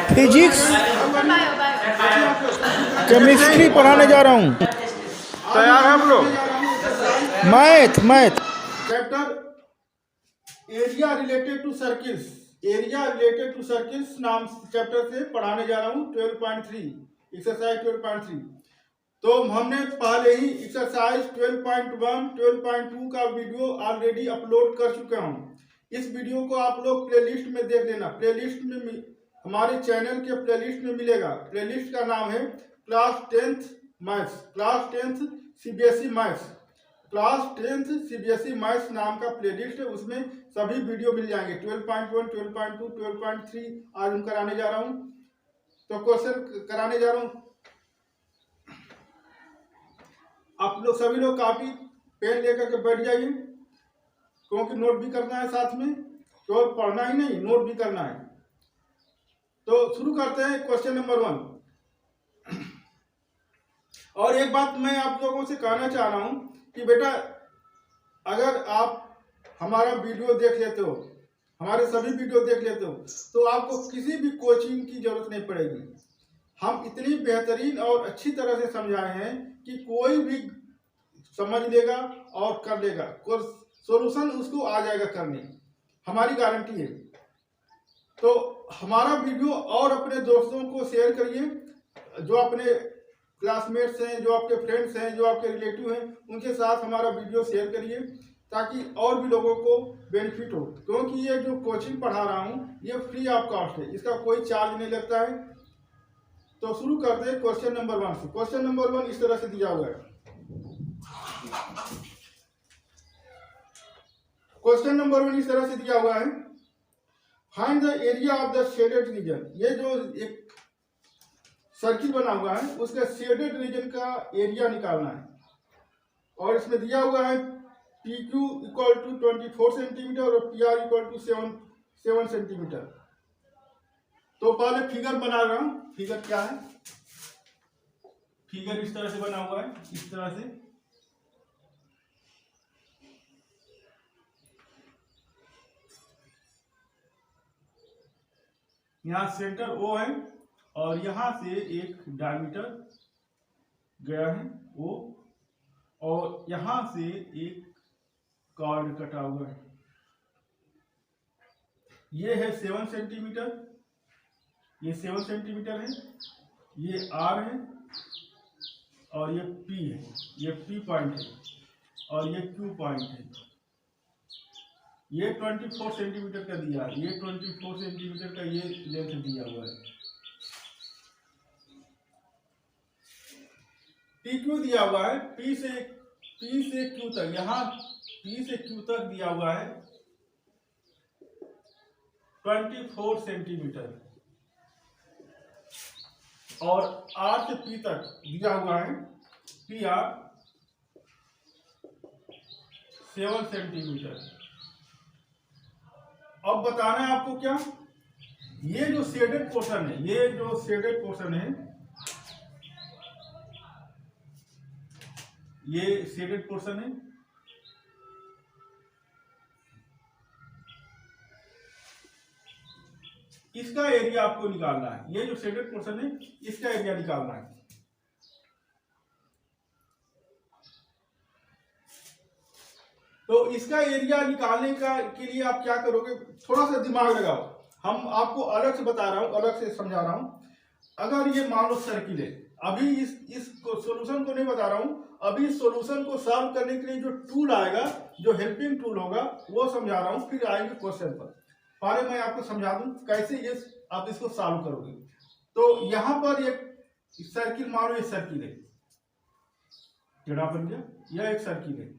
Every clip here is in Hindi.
फिजिक्स केमिस्ट्री पढ़ाने जा रहा हूँ। तैयार है हम लोग। Math chapter area related to circles नाम चैप्टर से पढ़ाने जा रहा हूँ 12.3 एक्सरसाइज 12.3। तो हमने पहले ही एक्सरसाइज 12.1 12.2 का वीडियो ऑलरेडी अपलोड कर चुका हूँ। इस वीडियो को आप लोग प्लेलिस्ट में देख लेना। प्लेलिस्ट में हमारे चैनल के प्लेलिस्ट में मिलेगा। प्लेलिस्ट का नाम है class 10th maths, class 10th CBSE maths, class 10th CBSE maths नाम का प्लेलिस्ट है। उसमें सभी वीडियो मिल जाएंगे। 12.1 12.2 12.3 आज हम कराने जा रहा हूँ। तो क्वेश्चन कराने जा रहा हूँ। आप लोग सभी लोग कापी पेन लेकर के बैठ जाइए, क्योंकि नोट भी करना है साथ में। केवल पढ़ना ही नहीं, नोट भी करना है। तो शुरू करते हैं क्वेश्चन नंबर 1। और एक बात मैं आप लोगों से कहना चाह रहा हूं कि बेटा, अगर आप हमारा वीडियो देख लेते हो, हमारे सभी वीडियो देख लेते हो, तो आपको किसी भी कोचिंग की जरूरत नहीं पड़ेगी। हम इतनी बेहतरीन और अच्छी तरह से समझाए हैं कि कोई भी समझ लेगा और कर लेगा। सॉल्यूशन उसको आ जाएगा करने, हमारी गारंटी है। तो हमारा वीडियो और अपने दोस्तों को शेयर करिए, जो अपने क्लासमेट्स हैं, जो आपके फ्रेंड्स हैं, जो आपके रिलेटिव हैं, उनके साथ हमारा वीडियो शेयर करिए, ताकि और भी लोगों को बेनिफिट हो। क्योंकि ये जो कोचिंग पढ़ा रहा हूँ ये फ्री ऑफ कॉस्ट है, इसका कोई चार्ज नहीं लगता है। तो शुरू करते हैं क्वेश्चन नंबर 1 से। क्वेश्चन नंबर 1 इस तरह से दिया हुआ है। क्वेश्चन नंबर 1 इस तरह से दिया हुआ है, find the area of the shaded region. ये जो एक सर्किल बना हुआ है उसका शेडेड रीजन का एरिया निकालना है। और इसमें दिया हुआ है PQ इक्वल टू 24 सेंटीमीटर और PR इक्वल टू 7 सेंटीमीटर। तो पहले फिगर बना रहा हूं। फिगर क्या है? फिगर इस तरह से बना हुआ है, इस तरह से। यहाँ सेंटर O है और यहां से एक डायमीटर गया है O, और यहां से एक कॉर्ड कटा हुआ है। ये है 7 सेंटीमीटर, ये 7 सेंटीमीटर है, ये R है और ये P है, ये P पॉइंट है और ये Q पॉइंट है। ये 24 सेंटीमीटर का दिया है, ये 24 सेंटीमीटर का ये लेंथ दिया हुआ है। PQ दिया हुआ है, P से Q तक, यहाँ P से Q तक दिया हुआ है 24 सेंटीमीटर, और R से P तक दिया हुआ है PR 7 सेंटीमीटर। अब बताना है आपको क्या, ये जो शेडेड पोर्शन है, ये जो शेडेड पोर्शन है, ये शेडेड पोर्शन है। इसका एरिया आपको निकालना है। ये जो शेडेड पोर्शन है इसका एरिया निकालना है। तो इसका एरिया निकालने के लिए आप क्या करोगे, थोड़ा सा दिमाग लगाओ। हम आपको अलग से बता रहा हूं, अलग से समझा रहा हूं। अगर ये मान लो सर्किल है, अभी इस सॉल्यूशन को नहीं बता रहा हूं, अभी इस सॉल्यूशन को सॉल्व करने के लिए जो टूल आएगा, जो हेल्पिंग टूल होगा, वो समझा रहा हूं। फिर आएंगे क्वेश्चन पर। पहले मैं आपको समझा दूं कैसे ये आप इसको सॉल्व करोगे। तो यहां पर एक सर्किल, मान लो ये सर्किल है, टेढ़ा बन गया, यह एक सर्किल है,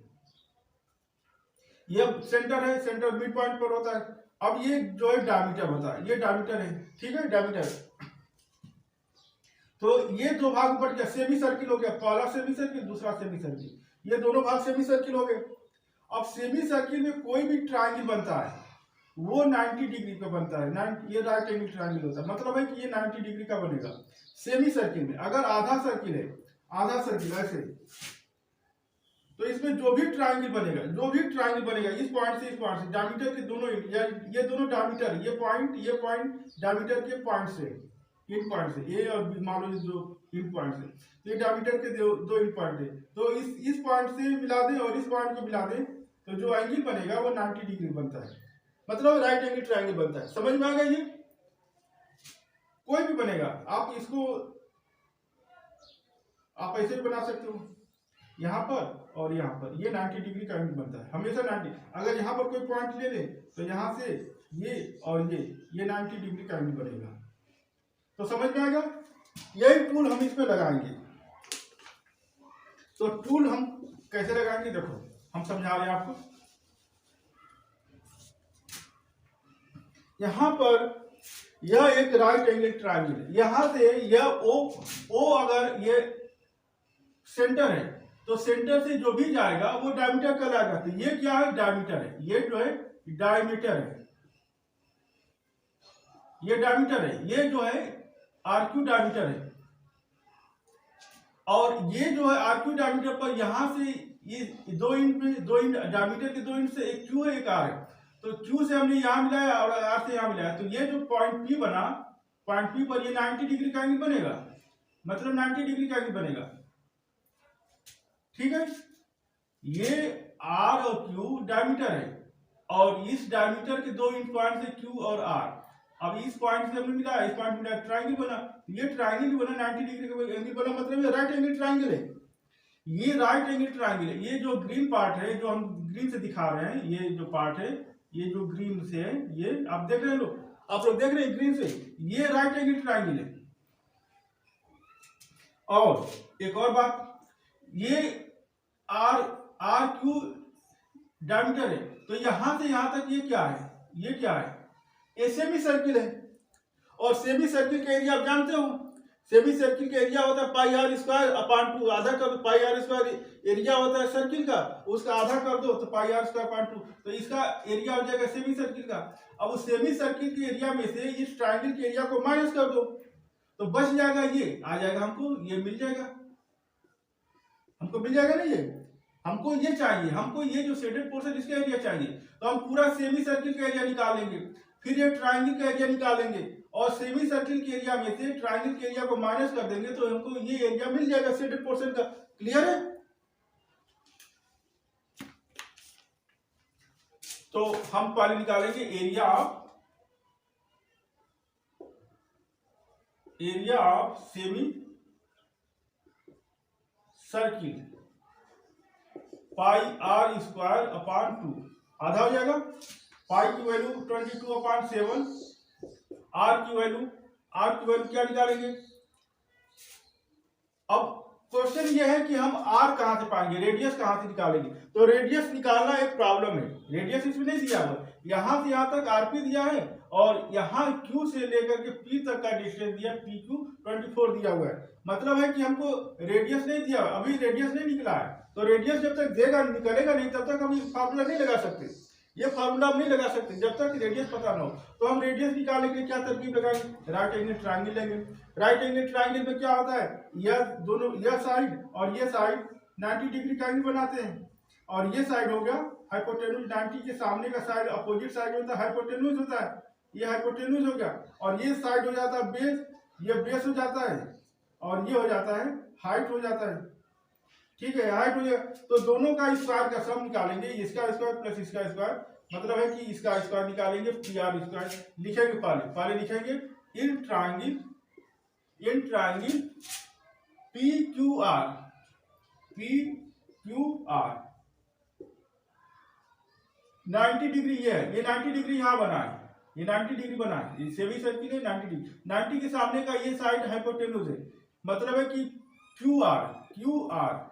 ये सेंटर है, सेंटर मिड पॉइंट पर होता है। अब ये जो है डायमीटर होता है, ये डायमीटर है, ठीक है, डायमीटर। तो ये दो भाग बढ़ गया, सेमी सर्किल हो गया, पहला सेमी सर्किल, दूसरा सेमी सर्किल, ये दोनों भाग सेमी सर्किल हो गए। अब सेमी सर्किल में कोई भी ट्रायंगल बनता है वो 90 डिग्री का बनता है। ये राइट एंगल ट्रायंगल होता है, मतलब है कि ये 90 डिग्री का बनेगा सेमी सर्किल में। अगर आधा सर्किल है, आधा सर्किल ऐसे, तो इसमें जो भी ट्रायंगल बनेगा इस पॉइंट से डायमीटर के दोनों ये दोनों डायमीटर, ये पॉइंट डायमीटर के पॉइंट से, इन पॉइंट से, ये और मान लो जो इन पॉइंट से, ये डायमीटर के दो इन पॉइंट है, तो इस पॉइंट से मिला दें और इस पॉइंट को मिला दें, तो जो एंगल बनेगा वो 90 डिग्री बनता है, मतलब राइट एंगल ट्रायंगल बनता है। समझ में आ गया? ये कोई भी बनेगा, आप इसको आप ऐसे भी बना सकते हो, यहाँ पर और यहाँ पर, ये 90 डिग्री का एंगल बनता है हमेशा 90। अगर यहाँ पर कोई पॉइंट ले ले तो यहाँ से ये और ये 90 डिग्री का एंगल बनेगा। तो समझ में आ गया? यही टूल हम इसमें लगाएंगे। तो टूल हम कैसे लगाएंगे देखो, हम समझा रहे हैं आपको। यहां पर यह एक राइट एंगल ट्रायंगल है, यहां से यह ओ अगर ये सेंटर है तो सेंटर से जो भी जाएगा वो डायमीटर कहलाएगा। तो ये क्या है? डायमीटर है, ये जो है डायमीटर है, ये डायमीटर है, ये जो है आरक्यू डायमीटर है। और ये जो है आरक्यू डायमीटर पर यहां से ये दो इंच डायमीटर के 2 इंच से एक क्यू है एक आर है, तो क्यू से हमने यहां मिलाया और आर से यहां मिलाया, तो ये जो पॉइंट पी बना, पॉइंट पी पर ये 90 डिग्री का एंगल बनेगा, मतलब 90 डिग्री का एंगल बनेगा। ठीक है, ये आर और क्यू डायमीटर है और इस डायमीटर के 2 इंच पॉइंट से क्यू और आर, अब इस पॉइंट से हमने मिलाया, इस पॉइंट में ट्रायंगल बना, ये ट्रायंगल बना 90 डिग्री का एंगल बना, मतलब ये राइट एंगल ट्रायंगल है, ये राइट एंगल ट्रायंगल है। ये जो ग्रीन पार्ट है, जो हम ग्रीन से दिखा रहे हैं, ये जो पार्ट है, ये जो ग्रीन से है, ये आप देख रहे हैं लोग, आप लोग देख रहे हैं ग्रीन से, ये राइट एंगल ट्रायंगल है। और एक और बात, ये आर क्यू डायमीटर है, तो यहां से यहां तक ये क्या है? ये क्या है? ये सेमी सर्किल है, और सेमी सर्किल का एरिया आप जानते हो, सेमी सर्किल का एरिया होता है पाई आर स्क्वायर अपान 2, आधा कर दो, पाई आर स्क्वायर एरिया होता है सर्किल का, उसका आधा कर दो तो पाई आर स्क्वायर अपान 2, तो इसका एरिया हो जाएगा सेमी सर्किल का। अब उस सेमी सर्किल के एरिया में से इस ट्रायंगल के एरिया को माइनस कर दो, तो बच जाएगा, ये आ जाएगा, हमको ये मिल जाएगा, हमको मिल जाएगा ना, ये हमको ये चाहिए, हमको ये जो शेडेड पोर्शन इसका एरिया चाहिए, तो हम पूरा सेमी सर्किल का एरिया निकालेंगे, फिर ये ट्रायंगल का एरिया निकालेंगे और सेमी सर्किल के एरिया में से ट्रायंगल के एरिया को माइनस कर देंगे, तो हमको ये एरिया मिल जाएगा शेडेड पोर्शन का। क्लियर है? तो हम पहले निकालेंगे area of semi circle, pi r square upon 2, आधा हो जाएगा, पाई की वैल्यू 22 अपान 7, आर की वैल्यू क्या निकालेंगे? अब क्वेश्चन ये है कि हम आर कहां से पाएंगे, रेडियस कहां से निकालेंगे? तो रेडियस निकालना एक प्रॉब्लम है, रेडियस इसमें नहीं दिया हुआ, यहां से यहां तक आरपी दिया है और यहां क्यू से लेकर के पी तक का डिस्टेंस दिया, पी क्यू 24 दिया हुआ है, मतलब है कि हमको रेडियस नहीं दिया, अभी रेडियस नहीं निकला है, तो रेडियस जब तक देगा निकलेगा नहीं तब तक हम ये फार्मूला नहीं लगा सकते, ये फार्मूला हम नहीं लगा सकते जब तक रेडियस पता ना हो। तो हम रेडियस निकालने के लिए क्या तरकीब लगाएंगे? राइट एंगल ट्रायंगल लेंगे। राइट एंगल ट्रायंगल में क्या होता है, यह दोनों, यह साइड और ये साइड 90 डिग्री का एंगल बनाते हैं, और ये साइड हो गया हाइपोटेन्यूज, 90 के सामने का साइड अपोजिट साइड होता है हाइपोटेन्यूज होता है, ये हाइपोटेन्यूज हो गया, और ये साइड हो जाता है बेस, ये बेस हो जाता है, और ये हो जाता है हाइट हो जाता है। ठीक है, हाइट हो गया, तो दोनों का स्क्वायर का सम निकालेंगे, इसका स्क्वायर प्लस इसका स्क्वायर, मतलब है कि इसका स्क्वायर निकालेंगे, पी आर स्क्वायर लिखेंगे, पहले लिखेंगे in triangle P Q are 90 degree ये है, ये 90 डिग्री यहाँ बना है, ये 90 डिग्री बना है, ये सेमी सर्किल है 90 डिग्री, 90 के सामने का ये साइड हाइपोटेन्यूज है, मतलब है कि Q R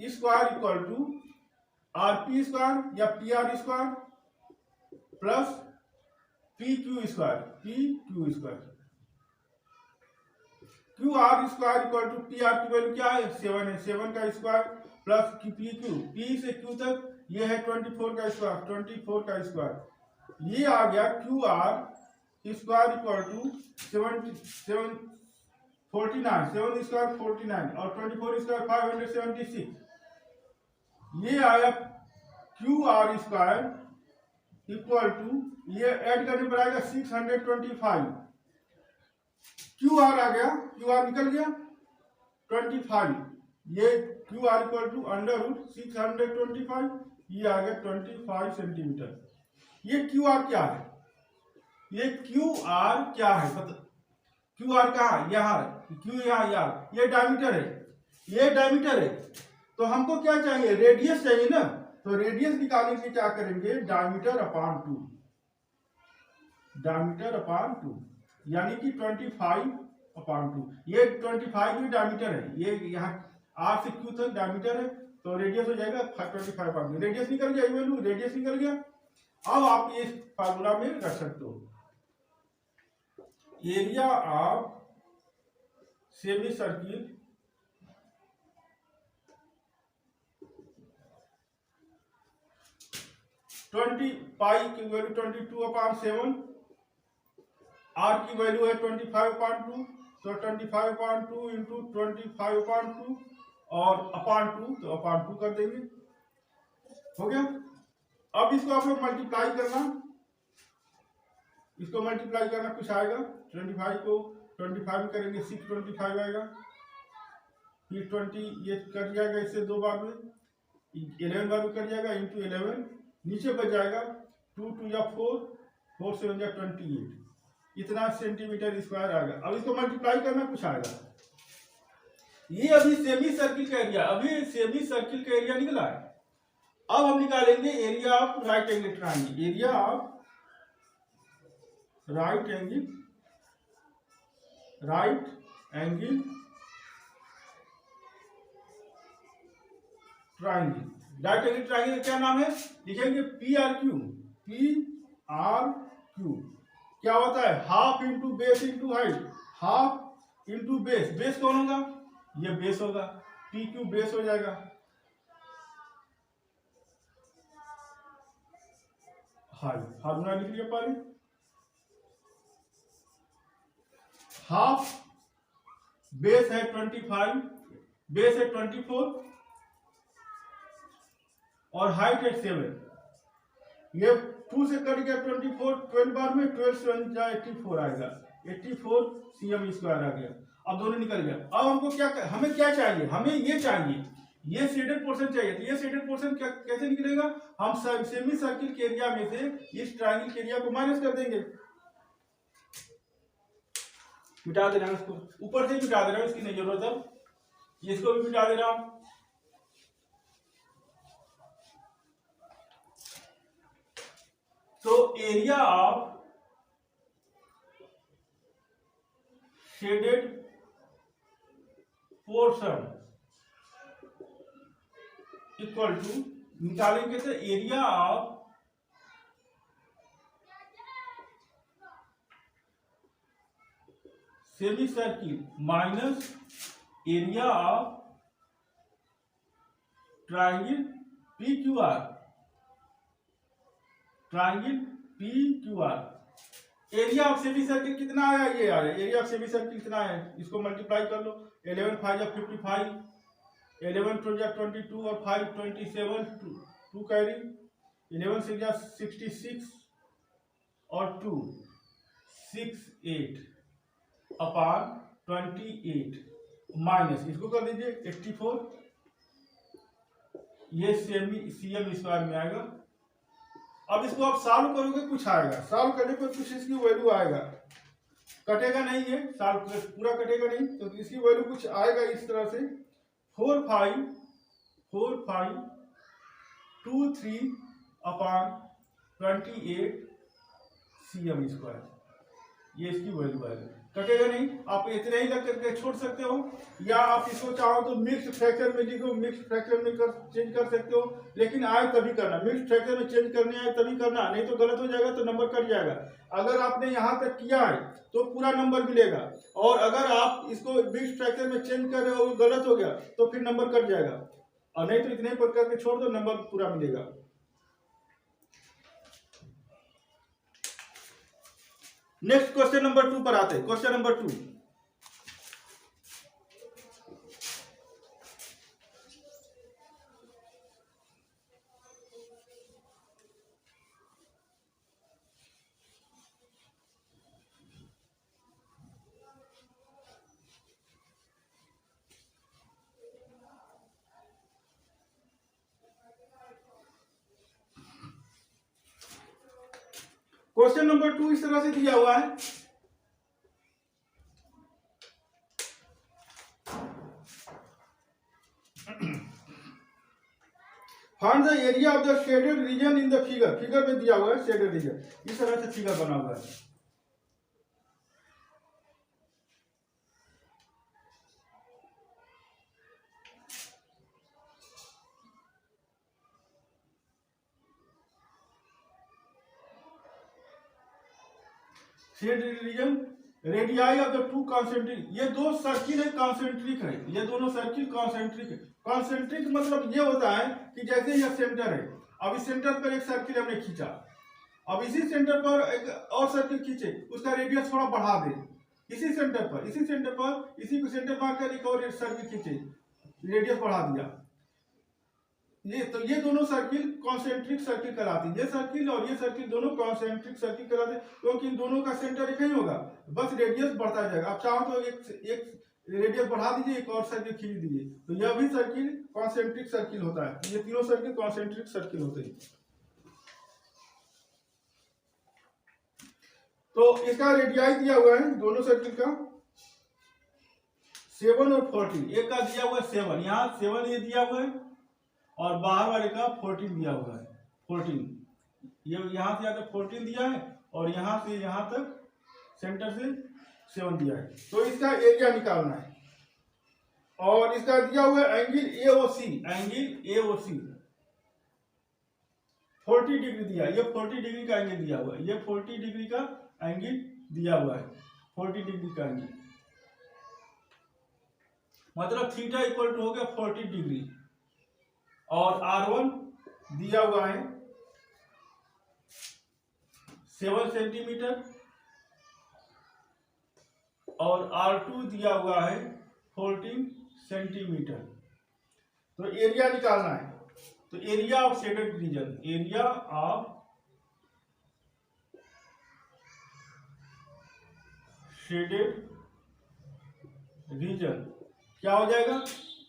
square equal to R P square या P R square plus P Q square, Q R square equal to P R की वैल्यू क्या है 7 है, 7 का square plus P Q, P से क्यू तक ये है 24 का स्क्वायर, ये आ गया Q R square equal to 7 square 49 और 24 स्क्वायर 576, ये आया Q R square equal to, ये ऐड करने पर आएगा 625। क्यू आर आ गया, क्यू आर निकल गया 25, ये Q R equal to under root 625, ये आ गया 25 सेंटीमीटर। ये क्यू आर क्या है, ये क्यू आर क्या है पता, क्यू आर कहाँ, यहाँ क्यू, यहाँ यार ये डायमीटर है, ये डायमीटर है। तो हमको क्या चाहिए, रेडियस चाहिए ना, तो रेडियस निकालने के लिए क्या करेंगे, डायमीटर अपॉन 2, डायमीटर अपॉन 2 यानी कि 25 अपॉन 2। ये 25 भी डायमीटर है, ये यहाँ आर से क्यू तक डायमीटर है, तो रेडियस हो जाएगा 25 अपॉन 2। रेडियस निकल गया, वैल्यू रेडियस निकल गया। अब आप इस फार्मूला में रख सकते हो, एरिया ऑफ सेमी सर्किल पाई की वैल्यू 22/7, आर की वैल्यू है 25/2, तो 25/2 इंटू 25/2 और अपॉन 2, तो अपॉन 2 कर देंगे, हो गया। अब इसको आप लोग मल्टीप्लाई करना, इसको मल्टीप्लाई करना कुछ आएगा, 25 को 25 में करेंगे 625 आएगा, फिर 20 ये कट जाएगा इससे 2 बार में, 11 बार में कट जाएगा इंटू 11, नीचे बच जाएगा 2 2 या 4, 4 से 28, इतना सेंटीमीटर स्क्वायर आएगा। अब इसको मल्टीप्लाई करना कुछ आएगा। ये अभी सेमी सर्किल का एरिया, अभी सेमी सर्किल का एरिया निकला है। अब हम निकालेंगे area of right angle triangle, area of right angle triangle, right angle triangle क्या नाम है, लिखेंगे P R Q, P R Q. क्या होता है, half into base into height, half into base, base कौन होगा, ये बेस होगा, पी क्यू बेस हो जाएगा, हाइट फार्मूला लिख लिया पहले, हाफ बेस है 25, बेस है 24 और हाइट है 7, ये 2 से कट गया 24, 12 बार में 12 से 84 आएगा, 84 cm स्क्वायर आ गया। अब दोनों निकल गया। अब हमको क्या, हमें क्या चाहिए, हमें ये चाहिए, ये शेडेड पोर्शन चाहिए। तो ये शेडेड पोर्शन क्या कैसे निकलेगा, हम सेमी सर्किल के एरिया में से इस ट्रायंगल के एरिया को माइनस कर देंगे, मिटा दे रहा हूं, इसको ऊपर से मिटा दे रहा हूं, इसकी नहीं जरूरत है, इसको भी मिटा दे रहा हूं। तो area of shaded portion equal to, निकालेंगे तो area of semi circle minus area of triangle P Q R, triangle P Q R. Area of semi circle कितना आया, ये आ रहा है, एरिया ऑफ सेमी सर्किल कितना है, इसको मल्टीप्लाई कर लो, 11 5 या 55, 11 2 या 22 और 5 27, 2 कैरी, 11 से या 66 और 2 68 अपॉन 28 माइनस, इसको कर दीजिए 84, ये सीएम स्क्वायर में आएगा। अब इसको आप सॉल्व करोगे कुछ आएगा, सॉल्व करने पर कुछ इसकी वैल्यू आएगा, कटेगा नहीं, ये सॉल्व पूरा कटेगा नहीं, तो इसकी वैल्यू कुछ आएगा इस तरह से 4523 अपॉन 28 cm स्क्वायर, ये इसकी वैल्यू आएगी, कटेगा नहीं। आप इतने ही लग करके छोड़ सकते हो, या आप इसको चाहो तो मिक्स फ्रैक्चर में लिखो, मिक्स फ्रैक्चर में चेंज कर सकते हो, लेकिन आए तभी करना, मिक्स फ्रैक्चर में चेंज करने आए तभी करना, नहीं तो गलत हो जाएगा तो नंबर कट जाएगा। अगर आपने यहाँ तक किया है तो पूरा नंबर मिलेगा, और अगर आप इसको मिक्स फ्रैक्चर में चेंज कर रहे हो गलत हो गया तो फिर नंबर कट जाएगा, और नहीं तो इतने पर करके छोड़ दो, नंबर पूरा मिलेगा। नेक्स्ट क्वेश्चन नंबर 2 पर आते हैं। क्वेश्चन नंबर 2, क्वेश्चन नंबर 2 इस तरह से दिया हुआ है। Find the area of the shaded region in the figure. Figure में दिया हुआ है शेडेड रीजन, इस तरह से फिगर बना हुआ है। Shaded region, radii of the two concentric, ये दो सर्किल है कॉन्सेंट्रिक है, ये दोनों सर्किल कॉन्सेंट्रिक है। कॉन्सेंट्रिक मतलब ये होता है कि जैसे यह सेंटर है, अब इस सेंटर पर एक सर्किल हमने खींचा, अब इसी सेंटर पर एक और सर्किल खींचे, उसका रेडियस थोड़ा बढ़ा दे, इसी सेंटर पर इसी को सेंटर मारकर एक और सर्किल खींचे, रेडियस बढ़ा दिया, ये दोनों सर्किल कॉन्सेंट्रिक सर्किल कहलाती है। ये सर्किल और ये सर्किल दोनों कॉन्सेंट्रिक सर्किल कहलाते हैं, क्योंकि इन दोनों का सेंटर एक ही होगा, बस रेडियस बढ़ता जाएगा। आप चाहो तो एक रेडियस बढ़ा दीजिए, एक और सर्किल खींच दीजिए, तो यह भी सर्किल कॉन्सेंट्रिक सर्किल होता है। ये तीनों सर्किल कॉन्सेंट्रिक सर्किल होते हैं। तो इसका रेडियाई दिया हुआ है दोनों सर्किल का 7 और 14। एक का दिया हुआ है 7, यहाँ 7 ये दिया हुआ है, और बाहर वाले का 14 दिया हुआ है। 14 ये यहाँ से यहाँ तक 14 दिया है, और यहाँ से यहाँ तक सेंटर से 7 दिया है। तो इसका एरिया निकालना है, और इसका दिया हुआ है angle AOC, angle AOC 40 degree दिया है। ये 40 डिग्री का एंगल दिया हुआ है, ये 40 डिग्री का एंगल दिया हुआ है, 40 डिग्री का एंगल, मतलब थीटा इक्वल टू हो गया 40 डिग्री। और R1 दिया हुआ है 7 सेंटीमीटर, और R2 दिया हुआ है 14 सेंटीमीटर। तो एरिया निकालना है। तो area of shaded region, area of shaded region क्या हो जाएगा,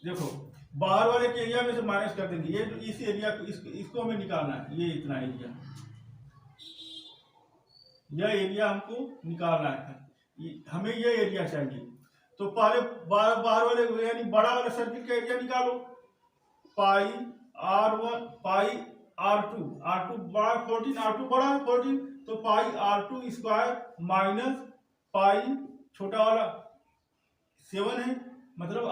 देखो बाहर वाले के एरिया में से माइनस कर देंगे, ये इस एरिया को इसको हमें निकालना है, ये इतना एरिया, यह एरिया हमको निकालना है, हमें ये एरिया चाहिए। तो पहले बाहर वाले यानी बड़ा वाला सर्किल का एरिया निकालो, पाई R1 पाई R2 बड़ा 14, R2 बड़ा है 14, तो पाई R2 स्क्वायर माइनस पाई छोटा वाला 7 है, मतलब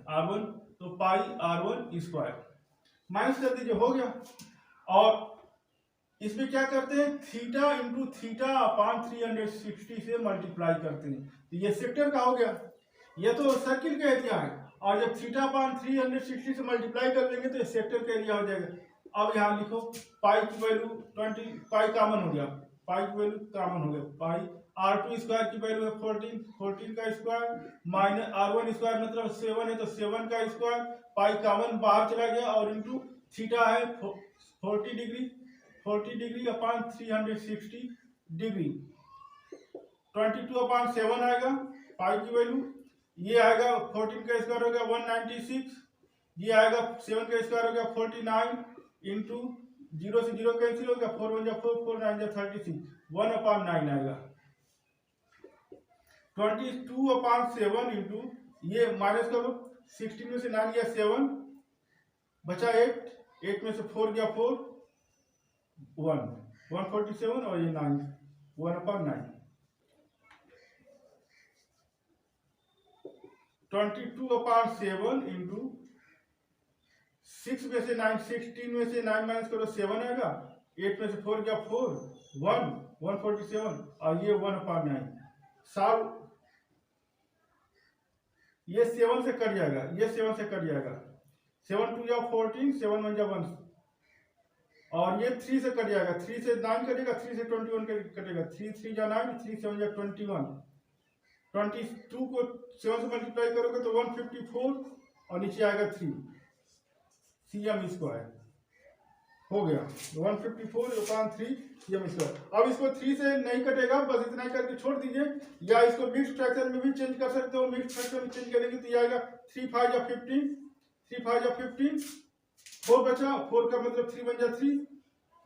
R1 तो पाई R1 स्क्वायर माइनस कर दीजिए, हो गया। और इसमें क्या करते हैं, थीटा इंटू थीटा अपान 360 से मल्टीप्लाई करते हैं, तो ये सेक्टर का हो गया, ये तो सर्किल का एरिया है, और जब थीटा अपान 360 से मल्टीप्लाई कर देंगे तो ये सेक्टर का एरिया हो जाएगा। अब यहाँ लिखो पाई की वैल्यू 20, पाई कॉमन हो गया, पाई की वैल्यू कॉमन हो गया, पाई R2 स्क्वायर की वैल्यू है 14 का स्क्वायर माइनस R1 स्क्वायर मतलब 7 है, तो 7 का स्क्वायर, पाई कॉमन बाहर चला गया, और इंटू थीटा है 40 डिग्री अपान 360 डिग्री, 22/7 आएगा पाई की वैल्यू, ये आएगा 14 का स्क्वायर हो गया 196, ये आएगा 7 का स्क्वायर हो गया 49, इंटू 0 से 0 कैंसिल हो गया, 4 1 जा 4, 4 9 जा 36, 1/9 आएगा। 22/7 इंटू ये माइनस करो, 16 में से 9 गया 7, बचा 8 में से 4 गया 4, 147, और ये 9 1/9, 22/7 इंटू 6 में से 9, 16 में से 9 माइनस करो 7 आएगा, 8 में से 4 गया 4, 147, और ये 1/9 साल, ये 7 से कट जाएगा, ये 7 से कट जाएगा, 7 2 जा 14, 7 1 जा 1, और ये 3 से कट जाएगा, 3 से 9 कटेगा, 3 से 21 कटेगा, 3 3 जा 9, 3 7 जा 21, 22 को 7 से मल्टीप्लाई करोगे तो 154, और नीचे आएगा 3 CM स्क्वायर, हो गया 154/3 CM स्क्वायर। अब इसको 3 से नहीं कटेगा, बस इतना ही करके छोड़ दीजिए, या इसको मिक्स फ्रैक्शन में भी चेंज कर सकते हो, मिक्स फ्रैक्शन में चेंज करेंगे तो ये आएगा 3 5 जा 15, 3 5 जा 15, 4 बचा, 4 का मतलब 3 1 जा 3,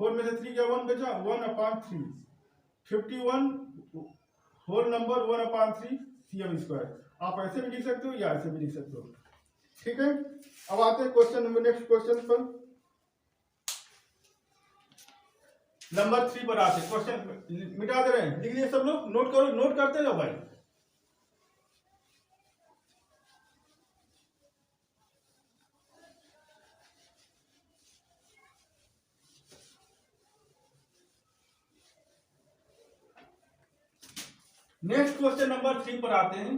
4 में से 3 गया 1 बचा, 1/3, 51 होल नंबर 1/3 cm स्क्वायर। आप ऐसे भी लिख सकते हो या ऐसे भी लिख सकते हो। ठीक है, अब आते हैं क्वेश्चन नंबर, नेक्स्ट क्वेश्चन पर, नंबर 3 पर आते हैं। क्वेश्चन मिटा दे रहे हैं, लिख लिए सब लोग, नोट करो, नोट करते जाओ भाई। नेक्स्ट क्वेश्चन नंबर 3 पर आते हैं।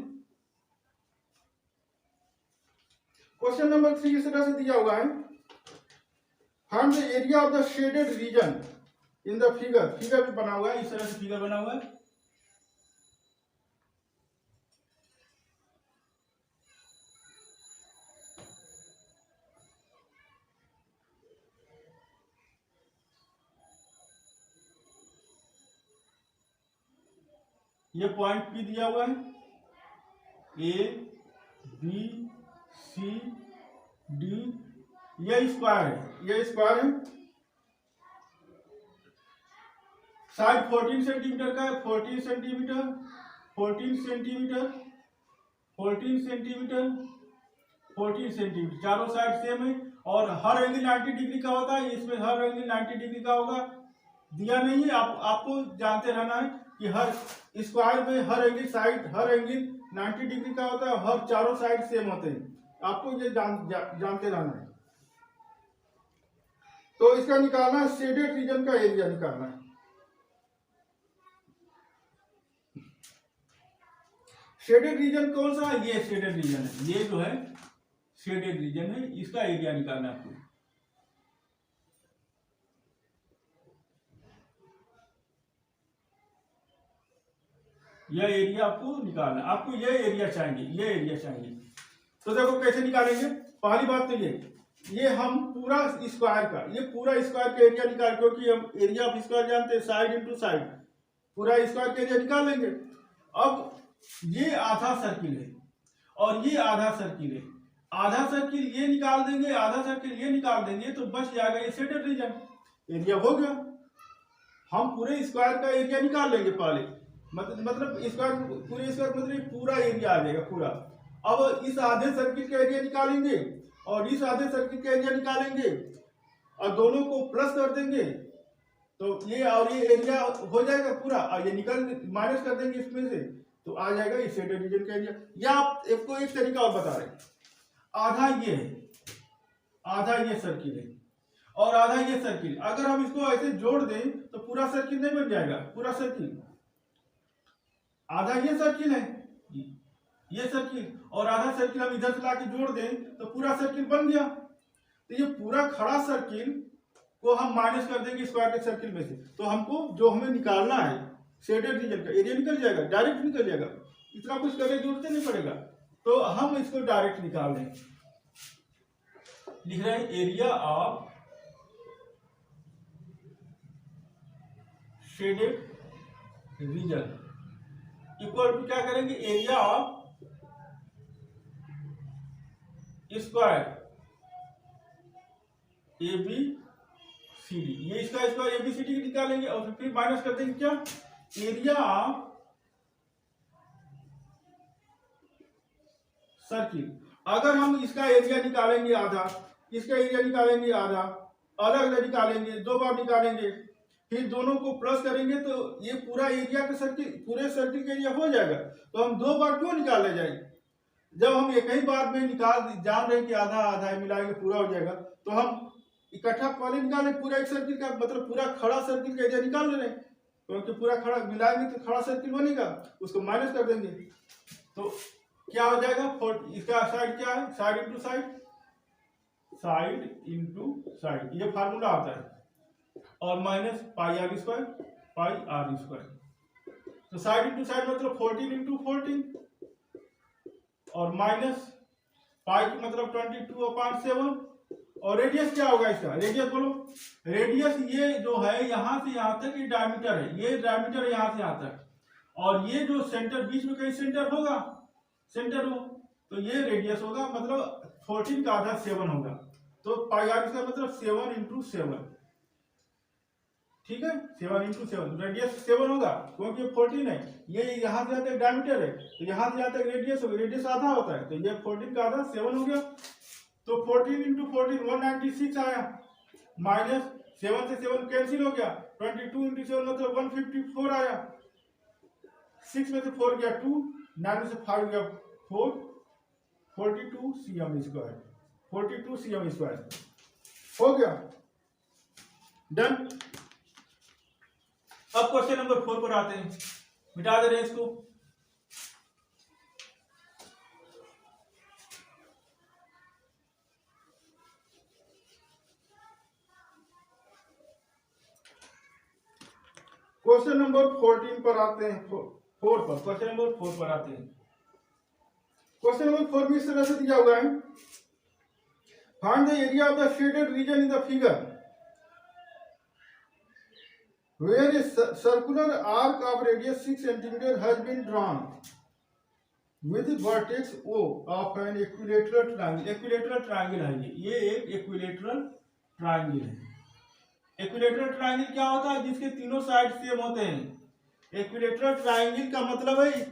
क्वेश्चन नंबर 3 इस तरह से दिया हुआ है, find the area of the shaded region in the figure. Figure भी बना हुआ है, इस तरह से फिगर बना हुआ है। ये पॉइंट P दिया हुआ है, A B C D, ये स्क्वायर है, ये स्क्वायर है। साइड 14 सेंटीमीटर का है, 14 सेंटीमीटर, 14 सेंटीमीटर, 14 सेंटीमीटर, 14 सेंटीमीटर, चारों साइड सेम है। और हर एंगल 90 डिग्री का होता है, इसमें हर एंगल 90 डिग्री का होगा। दिया नहीं है, आपको जानते रहना है कि हर स्क्वायर में हर एंगल साइड, हर एंगल 90 डिग्री का होता है, हर चारों साइड सेम होते हैं। आपको ये जानते रहना है। तो इसका निकालना है, शेडेड रीजन का एरिया निकालना है। शेडेड रीजन कौन सा है? ये शेडेड रीजन है, ये जो है शेडेड रीजन है, इसका एरिया निकालना है आपको। यह एरिया आपको निकालना, आपको यह एरिया चाहिए, यह एरिया चाहिए। तो देखो कैसे निकालेंगे। पहली बात तो ये हम पूरा स्क्वायर का, ये पूरा स्क्वायर का एरिया निकाल, क्योंकि हम एरिया ऑफ स्क्वायर जानते हैं, साइड इंटू साइड, पूरा स्क्वायर का एरिया निकाल लेंगे। अब ये आधा सर्किल है और ये आधा सर्किल है, आधा सर्किल ये निकाल देंगे, आधा सर्किल ये निकाल देंगे, तो बच जाएगा ये शेडेड रीजन। एरिया हो गया। हम पूरे स्क्वायर का एरिया निकाल लेंगे पहले, मतलब स्क्वायर, पूरे स्क्वायर मतलब पूरा एरिया आ जाएगा पूरा। अब इस आधे सर्किल का एरिया निकालेंगे और इस आधे सर्किल का एरिया निकालेंगे और दोनों को प्लस कर देंगे, तो ये और ये एरिया हो जाएगा पूरा। और ये निकल माइनस कर देंगे इसमें से, तो आ जाएगा ये शेडेड रीजन का एरिया। या आपको एक तरीका और बता रहे हैं, आधा ये है, आधा ये सर्किल है और आधा ये सर्किल। अगर हम इसको ऐसे जोड़ दें तो पूरा सर्किल नहीं बन जाएगा, पूरा सर्किल। आधा ये सर्किल है, ये सर्किल, और आधा सर्किल हम इधर से लाके जोड़ दें तो पूरा सर्किल बन गया। तो ये पूरा खड़ा सर्किल को हम माइनस कर देंगे स्क्वायर के सर्किल में से, तो हमको जो हमें निकालना है शेडेड रीजन का एरिया निकल जाएगा, डायरेक्ट निकल जाएगा, इतना कुछ करने की जरूरत नहीं पड़ेगा। तो हम इसको डायरेक्ट निकाल दें। लिख रहे हैं area of shaded region equal to क्या करेंगे, area of square A B C D. ये इसका square A B C D निकालेंगे और फिर माइनस कर देंगे क्या, एरिया ऑफ सर्किल। अगर हम इसका एरिया निकालेंगे आधा, इसका एरिया निकालेंगे आधा, अलग अलग निकालेंगे, दो बार निकालेंगे, फिर दोनों को प्लस करेंगे, तो ये पूरा एरिया का सर्किल, पूरे सर्किल का एरिया हो जाएगा। तो हम दो बार क्यों निकालने जाएंगे, जब हम एक ही बार में निकाल जान रहे हैं कि आधा आधा मिलाएंगे पूरा हो जाएगा, तो हम इकट्ठा पहले निकालें पूरा एक सर्किल का, मतलब पूरा खड़ा सर्किल का एरिया निकाल ले रहे हैं, क्योंकि पूरा खड़ा मिलाएंगे तो खड़ा सर्किल बनेगा, उसको माइनस कर देंगे तो क्या हो जाएगा, इसका साइड क्या है, side into side, side into side, ये फार्मूला आता है। और minus pi r square, pi r square. तो साइड इंटू साइड मतलब 14 इंटू 14 और माइनस पाई की मतलब 22/7। और रेडियस क्या होगा इसका, रेडियस बोलो। रेडियस ये जो है यहां से यहां तक ये डायमीटर है, ये डायमीटर है यहां से यहां तक, और ये जो सेंटर बीच में कहीं सेंटर होगा, सेंटर हो, तो ये रेडियस होगा, मतलब 14 का आधा 7 होगा। तो पाई आर इसका मतलब 7 इंटू 7। ठीक है, 7 इंटू 7 रेडियस 7 होगा क्योंकि ये 14 है, ये यहाँ से जाता है डायमीटर है तो यहाँ से जाता है रेडियस होगा, रेडियस आधा होता है तो ये 14 का आधा 7 हो गया। तो 14 इंटू 14 196 आया, माइनस 7 से 7 कैंसिल हो गया, 22 इंटू 7 मतलब 154 आया, 6 में से 4 गया 2, 9 में से 5 गया 4, 42 cm स्क्वायर, 42 cm स्क्वायर हो गया, डन। अब क्वेश्चन नंबर 4 पर आते हैं, मिटा दे रहे हैं इसको। क्वेश्चन नंबर 14 पर आते हैं, 4 पर, क्वेश्चन नंबर 4 पर आते हैं। क्वेश्चन नंबर 4 में इस तरह से दिया हुआ है, find the area of the shaded region in the figure where a circular arc of radius 6 cm has been drawn with vertex O of an equilateral triangle। equilateral triangle है ये एक equilateral triangle है। equilateral triangle क्या होता है? जिसके तीनों साइड सेम होते हैं। equilateral triangle का मतलब है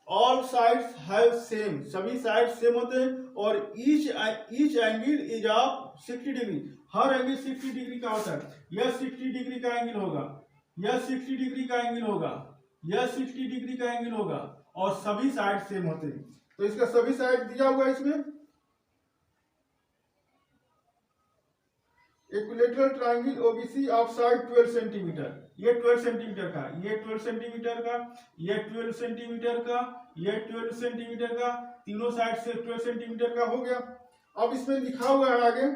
ऑल साइड्स हैव सेम, सभी साइड सेम होते हैं और each angle is of 60 degree, her angle 60 degree का होता है। यह 60 डिग्री का एंगल होगा, यह 60 डिग्री का एंगल होगा, यह 60 डिग्री का एंगल होगा और सभी साइड सेम होते हैं। तो इसका सभी साइड दिया हुआ है इसमें। Equilateral triangle OBC of side 12 centimetre, ये 12 सेंटीमीटर का, ये 12 सेंटीमीटर का, ये 12 सेंटीमीटर का, ये 12 सेंटीमीटर का, तीनों साइड से 12 सेंटीमीटर का हो गया। अब इसमें लिखा हुआ है आगे,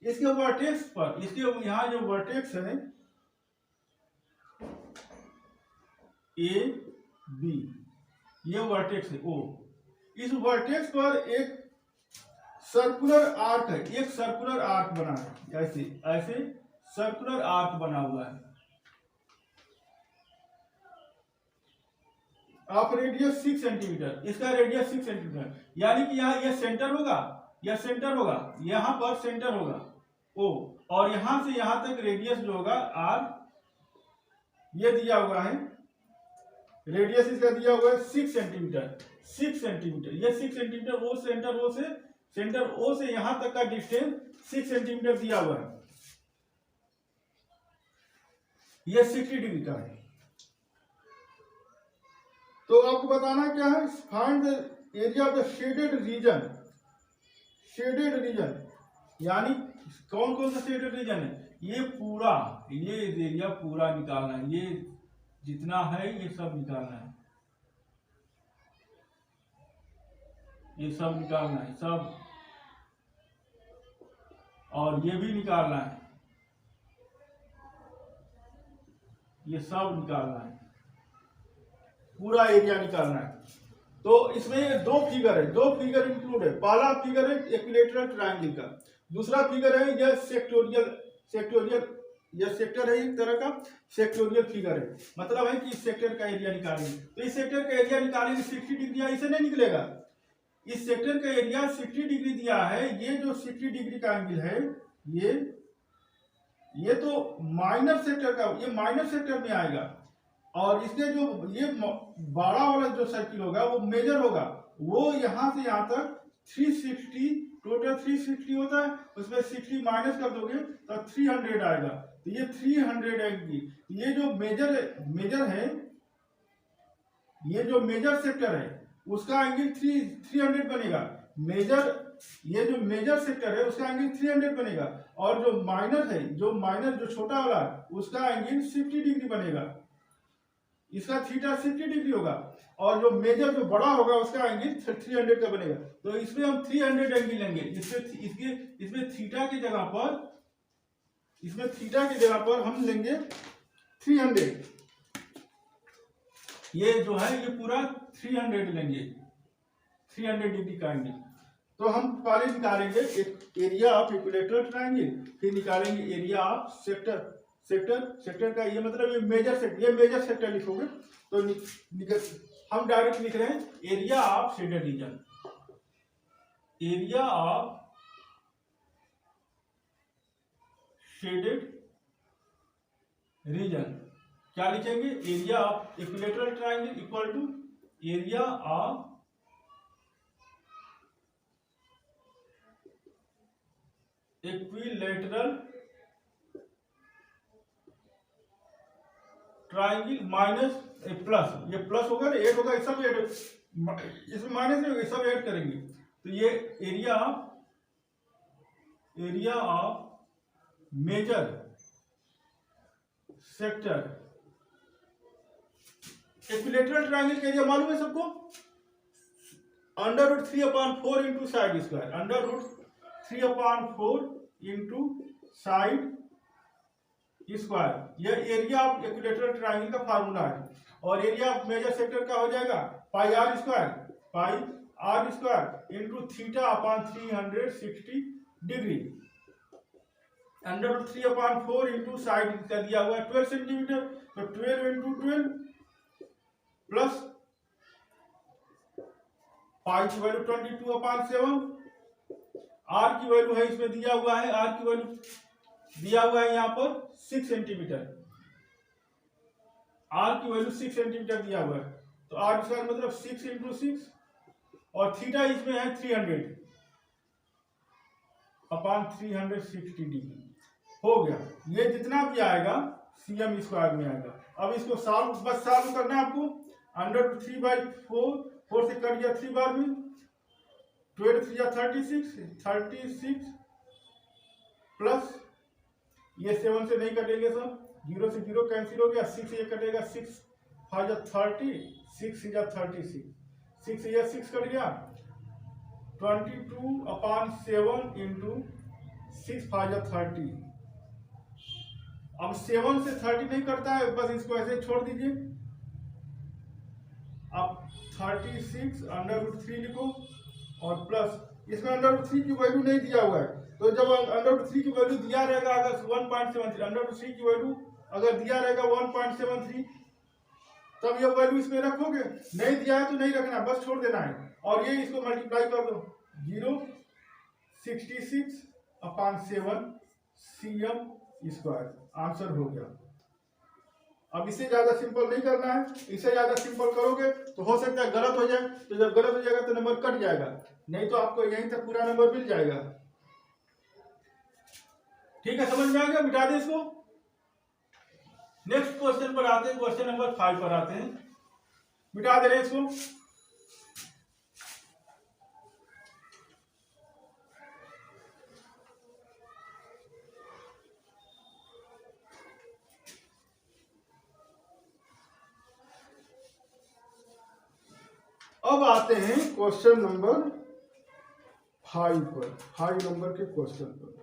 इसके वर्टेक्स पर, इसके यहाँ जो वर्टेक्स है ए बी, ये वर्टेक्स है ओ, इस वर्टेक्स पर एक सर्कुलर आर्क है, एक सर्कुलर आर्क बना है, ऐसे ऐसे सर्कुलर आर्क बना हुआ है ऑफ रेडियस 6 सेंटीमीटर, इसका रेडियस 6 सेंटीमीटर, यानी कि यहाँ यह सेंटर होगा, यह सेंटर होगा, यहाँ पर सेंटर होगा ओ, और यहां से यहां तक रेडियस जो होगा आर, ये दिया हुआ है, रेडियस इसका दिया हुआ है 6 सेंटीमीटर, 6 सेंटीमीटर, ये 6 सेंटीमीटर वो सेंटर ओ से यहां तक का डिस्टेंस 6 सेंटीमीटर दिया हुआ है, ये 60 डिग्री का है। तो आपको बताना क्या है, find the area of the shaded region, shaded region यानी कौन कौन सा शेडेड रीजन है, ये पूरा, ये एरिया पूरा निकालना है, ये जितना है ये सब निकालना है, ये सब निकालना है सब, और ये भी निकालना है, ये सब निकालना है, पूरा एरिया निकालना है। तो इसमें दो फिगर है, दो फिगर इंक्लूड है। पहला फिगर है इक्विलेटरल ट्रायंगल का, दूसरा फिगर है यह सेक्टोरियल, यह सेक्टर है, एक तरह का सेक्टोरियल फिगर है, मतलब है कि इस सेक्टर का एरिया निकालेंगे। तो इस सेक्टर का एरिया निकालेंगे 60 डिग्री, ऐसे नहीं निकलेगा, इस सेक्टर का एरिया 60 डिग्री दिया है, ये जो 60 डिग्री का एंगल है ये तो माइनर सेक्टर का, ये माइनर सेक्टर में आएगा, और इसके जो ये बड़ा वाला जो सर्किल होगा वो मेजर होगा, वो यहां से यहां तक 360, टोटल 360 होता है, उसमें 60 माइनस कर दोगे तो 300 आएगा, तो ये 300 आएगी। ये जो मेजर है, ये जो मेजर सेक्टर है उसका एंगल 300 बनेगा, ये जो मेजर सेक्टर है उसका एंगल 300 बनेगा, और जो माइनर जो छोटा वाला है उसका एंगल 60 डिग्री बनेगा, इसका थीटा 60 डिग्री होगा, और जो मेजर जो बड़ा होगा उसका एंगल 300 का बनेगा। तो इसमें हम 300 एंगल लेंगे, इसमें थीटा की जगह पर हम लेंगे 300, ये जो है ये पूरा 300 लेंगे, 300 डिग्री का एंगल। तो हम पहले निकालेंगे एक एरिया ऑफ इक्विलेटरल ट्रायंगल, फिर निकालेंगे एरिया ऑफ सेक्टर का, ये मतलब ये मेजर सेक्टर लिखोगे तो हम डायरेक्ट लिख रहे हैं area of shaded region, area of shaded region. क्या लिखेंगे? Area of equilateral triangle equal to area of equilateral triangle minus plus, ये प्लस होगा ना, एड होगा, सब एड, इसमें माइनस नहीं होगा, सब ऐड करेंगे। तो ये area of major sector, equilateral triangle का एरिया मालूम है सबको, √3/4 into side square, √3/4 into side square. यह एरिया ऑफ इक्विलेटरल ट्राइंगल का फार्मूला है। और एरिया ऑफ मेजर सेक्टर का हो जाएगा pi r square into θ/360 degree, √3/4 into side का दिया हुआ है 12 सेंटीमीटर, तो 12 इंटू 12 प्लस पाई की वैल्यू 22/7, आर की वैल्यू है इसमें दिया हुआ है, आर की वैल्यू दिया हुआ है यहाँ पर 6 सेंटीमीटर, आर की वैल्यू 6 सेंटीमीटर दिया हुआ है। तो आर स्क्वायर मतलब 6 इंटू 6, और थीटा इसमें है 300/360 डिग्री। हो गया, ये जितना भी आएगा cm स्क्वायर में आएगा। अब इसको बस सॉल्व करना है आपको। √3/4, 4 से कट गया 3 बार में, 12 3 36 प्लस ये 7 से नहीं कटेंगे सब, 0 से 0 कैंसिल हो गया, 6 से ये कटेगा, 6 5 30, 6 6 36, 6 से ये 6 कट गया, 22/7 इंटू 6 5 30। अब 7 से 30 नहीं करता है, बस इसको ऐसे छोड़ दीजिए। अब 36 √3 लिखो, और प्लस इसमें √3 की वैल्यू नहीं दिया हुआ है, तो जब √3 की वैल्यू दिया रहेगा, अगर 1.73 √3 की वैल्यू अगर दिया रहेगा 1.73, तब ये वैल्यू इसमें रखोगे, नहीं दिया है तो नहीं रखना, बस छोड़ देना है। और ये इसको मल्टीप्लाई कर दो, 0.66/7 cm स्क्वायर, आंसर हो गया। अब इससे ज्यादा सिंपल नहीं करना है, इससे ज्यादा सिंपल करोगे तो हो सकता है गलत हो जाए, तो जब गलत हो जाएगा तो नंबर कट जाएगा, नहीं तो आपको यहीं तक पूरा नंबर मिल जाएगा। ठीक है, समझ में आ गया? मिटा दे इसको। नेक्स्ट क्वेश्चन पर आते हैं, क्वेश्चन नंबर 5 पर आते हैं, मिटा दे रहे इसको। अब आते हैं क्वेश्चन नंबर 5 पर, 5 नंबर के क्वेश्चन पर।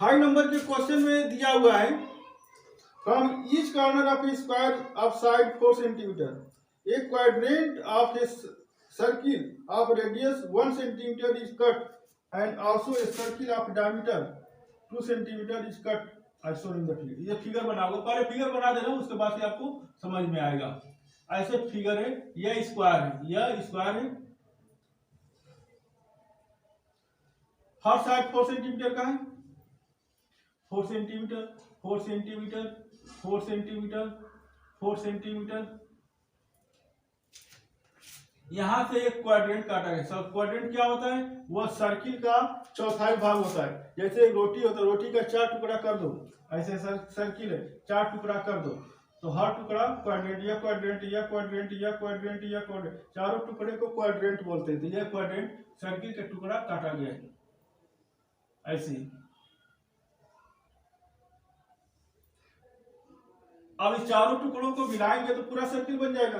फाइव नंबर के क्वेश्चन में दिया हुआ है, from each corner of A square of side 4 centimetre, A quadrant of a circle of radius 1 centimetre is cut, and also a circle of diameter 2 centimetre is cut as shown in the figure। ये फिगर बनाओगे, पहले फिगर बना दे रहा हूं, उसके बाद से आपको समझ में आएगा। ऐसे फिगर है, यह स्क्वायर है, यह स्क्वायर है, हर साइड 4 सेंटीमीटर का है, 4 सेंटीमीटर 4 सेंटीमीटर 4 सेंटीमीटर 4 सेंटीमीटर। यहां से एक क्वाड्रेंट काटा गया। सब क्वाड्रेंट क्या होता है? वह सर्किल का चौथाई भाग होता है। जैसे एक रोटी होता है, रोटी का 4 टुकड़ा कर दो, ऐसे सर्किल है, 4 टुकड़ा कर दो, तो हर टुकड़ा क्वाड्रेंट, या क्वाड्रेंट या क्वाड्रेंट या क्वाड्रेंट या क्वाड्रेंट, चारों टुकड़े को क्वाड्रेंट बोलते हैं। तो यह क्वाड्रेंट सर्किल का टुकड़ा काटा गया है ऐसे। अब इस चारों टुकड़ों को मिलाएंगे तो पूरा सर्किल बन जाएगा।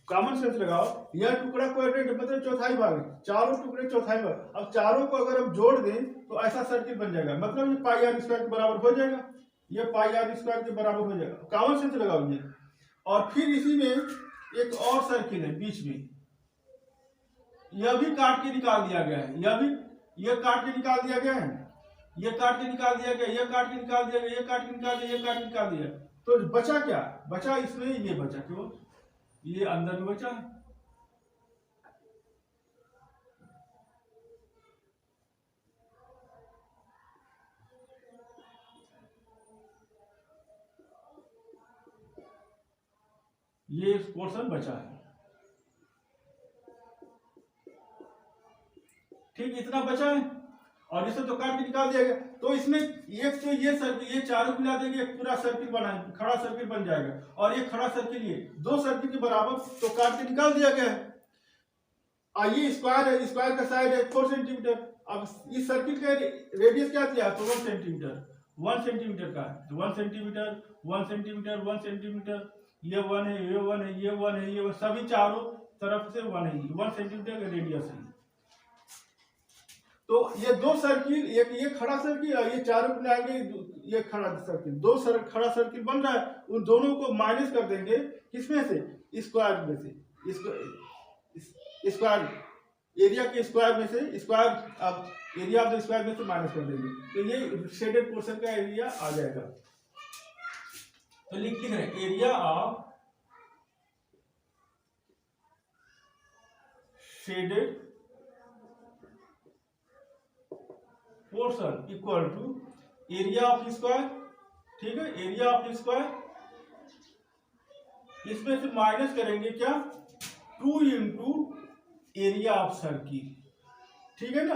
कॉमन सेंस लगाओ, यह टुकड़ा क्वाड्रेंट मतलब चौथाई भाग है, चारों टुकड़े चौथाई भाग। अब चारों को अगर हम जोड़ दें तो ऐसा सर्किल बन जाएगा, मतलब ये पाई आर स्क्वायर के बराबर हो जाएगा, ये पाई आर स्क्वायर के बराबर हो जाएगा। कॉमन सेंस लगाओ ये। और फिर इसी में एक और सर्किल है बीच में, यह भी काट के निकाल दिया गया है, यह काट के निकाल दिया गया है, यह काट के निकाल दिया गया, यह काट के निकाल दिया गया, यह काट के निकाल दिया, यह काट के निकाल दिया। तो बचा क्या? बचा इसमें ये बचा, क्यों? ये अंदर में बचा है। ये पोर्शन बचा है। ठीक, इतना बचा है और इसे तो काट के निकाल दिया गया। तो इसमें एक तो ये सर्किल, ये चारों मिला देंगे, एक पूरा सर्किल बना, खड़ा सर्किल बन जाएगा। और ये खड़ा सर्किल, ये दो सर्किल के बराबर तो काट के निकाल दिया गया है। ये स्क्वायर है, स्क्वायर का साइड है 4 सेंटीमीटर। अब इस सर्किल का रेडियस क्या दिया तो 1 सेंटीमीटर, 1 सेंटीमीटर का, तो 1 सेंटीमीटर 1 सेंटीमीटर 1 सेंटीमीटर, ये 1 है, ये 1 है, ये 1 है, ये 1, सभी चारों तरफ से 1 है, 1 सेंटीमीटर का रेडियस है। तो ये दो सर्किल, एक ये खड़ा सर्किल और ये चारों मिलाएंगे, ये खड़ा सर्किल, दो खड़ा सर्किल बन रहा है। उन दोनों को माइनस कर देंगे, किसमें से, स्क्वायर में से, स्क्वायर एरिया के स्क्वायर में से, स्क्वायर अब एरिया ऑफ द स्क्वायर में से माइनस कर देंगे, तो ये शेडेड पोर्शन का एरिया आ जाएगा। तो लिख रहे हैं area of shaded portion equal to area of square. ठीक है, एरिया ऑफ स्क्वायर, इसमें से माइनस करेंगे क्या, 2 इंटू एरिया ऑफ सर्किल। ठीक है ना,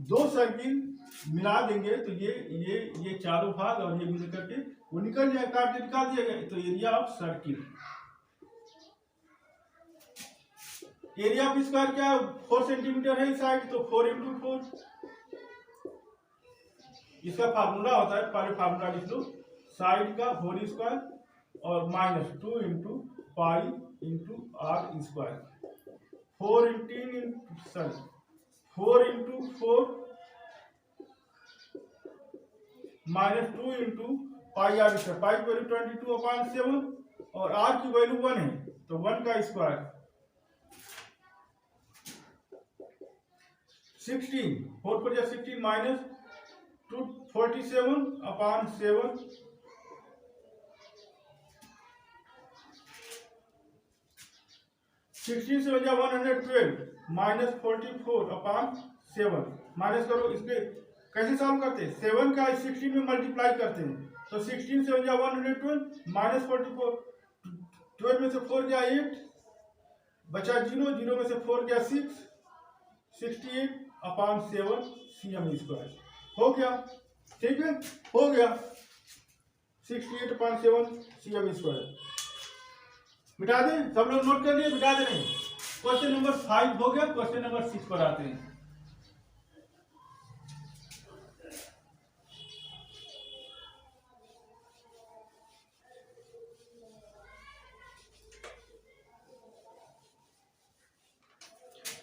दो सर्किल मिला देंगे तो ये चारों भाग और ये मिल करके वो निकल जाए, काट के निकाल दिया गया। तो area of circle, area of square क्या, 4 सेंटीमीटर है इस साइड, तो 4 इंटू 4। इसका फार्मूला होता है, पहले फार्मूला लिख लो, साइड का होल स्क्वायर और minus 2 into pi into r square, 4 into 4 minus 2 into pi r square, pi की वैल्यू 22/7 और आर की वैल्यू 1 है, तो 1 का स्क्वायर 16, 4 पर 16 माइनस 247/7 16 से 112 माइनस 44/7 माइनस करो। इसके कैसे सॉल्व करते हैं, 7 का 16 में मल्टीप्लाई करते हैं, तो 16 से 112 माइनस 44, 12 में से 4 गया 8, बचा 0, 0 में से 4 गया 6, 68/7 cm स्क्वायर हो गया। ठीक है, हो गया 68/7 cm स्क्वायर। मिटा दें, सब लोग नोट कर लिए, मिटा दे रहे हैं। क्वेश्चन नंबर 5 हो गया। क्वेश्चन नंबर 6 पर आते हैं।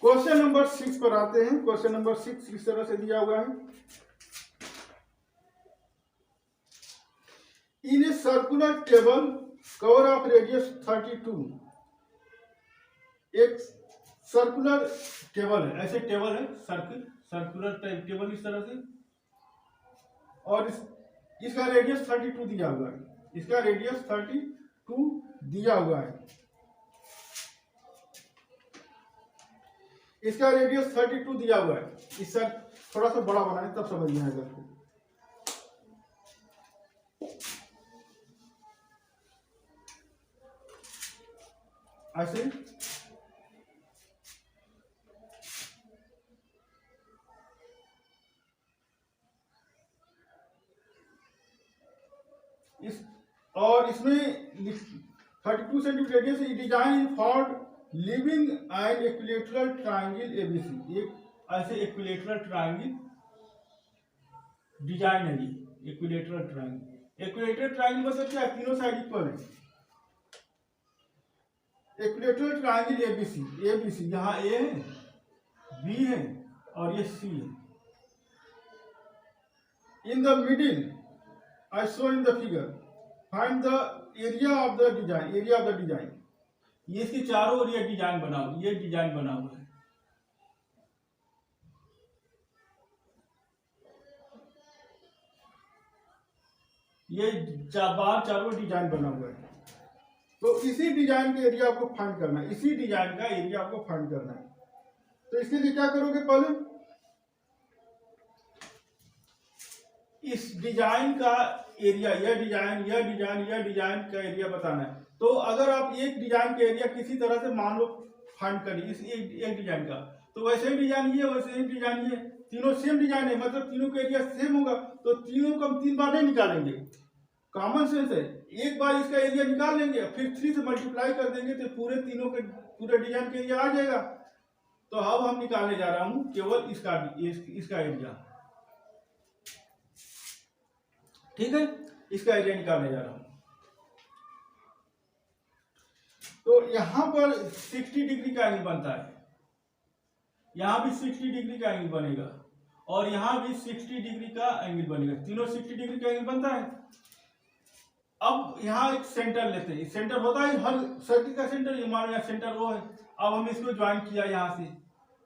क्वेश्चन नंबर 6 पर आते हैं। क्वेश्चन नंबर 6 इस तरह से दिया हुआ है, in a circular table cover of radius 32, एक सर्कुलर टेबल है, ऐसे टेबल है सर्कुलर टेबल इस तरह से, और इसका रेडियस 32 दिया हुआ है, इसका रेडियस 32 दिया हुआ है, इसका रेडियस 32 दिया हुआ है। इससे थोड़ा सा बड़ा बनाए तब समझ में आएगा आपको। ऐसे और इसमें 32 centimetre radius design for living and equilateral triangle ABC. एक ऐसे इक्विलेटरल ट्रायंगल डिजाइन है, ये इक्विलेटरल ट्रायंगल। इक्विलेटरल ट्रायंगल मतलब क्या, तीनों साइड इक्वल है। इक्विलेटरल ट्रायंगल एबीसी, यहाँ ए है, बी है और ये सी है। In the middle I show in the figure, find the area of the design, area of the design. ये इसके चारों ओर ये डिजाइन बना हुआ, ये डिजाइन बना हुआ है, ये बाहर चारों डिजाइन बना हुआ है। तो इसी डिजाइन के एरिया आपको फाइंड करना है, इसी डिजाइन का एरिया आपको फाइंड करना है। तो इसके लिए क्या करोगे, पहले इस डिजाइन का एरिया, यह डिजाइन का एरिया बताना है। तो अगर आप एक डिजाइन के एरिया किसी तरह से मान लो फाइंड करिए इस एक डिजाइन का, तो वैसे ही डिजाइन ये, वैसे ही डिजाइन ये, तीनों सेम डिजाइन है, मतलब तीनों का एरिया सेम होगा, तो तीनों को हम 3 बार नहीं निकालेंगे। कॉमन सेंस है, एक बार इसका एरिया निकाल लेंगे, फिर 3 से मल्टीप्लाई कर देंगे तो पूरे तीनों के पूरे डिजाइन के एरिया आ जाएगा। तो अब हम निकालने जा रहा हूं केवल इसका एरिया, ठीक है, इसका एरिया निकालने जा रहा हूं। तो यहां पर 60 डिग्री का एंगल बनता है, यहां भी 60 डिग्री का एंगल बनेगा और यहां भी 60 डिग्री का एंगल बनेगा, तीनों 60 डिग्री का एंगल बनता है। अब यहाँ एक सेंटर लेते हैं, सेंटर होता है हर सर्किल का सेंटर, ये मान लिया सेंटर वो है। अब हम इसको ज्वाइन किया यहाँ से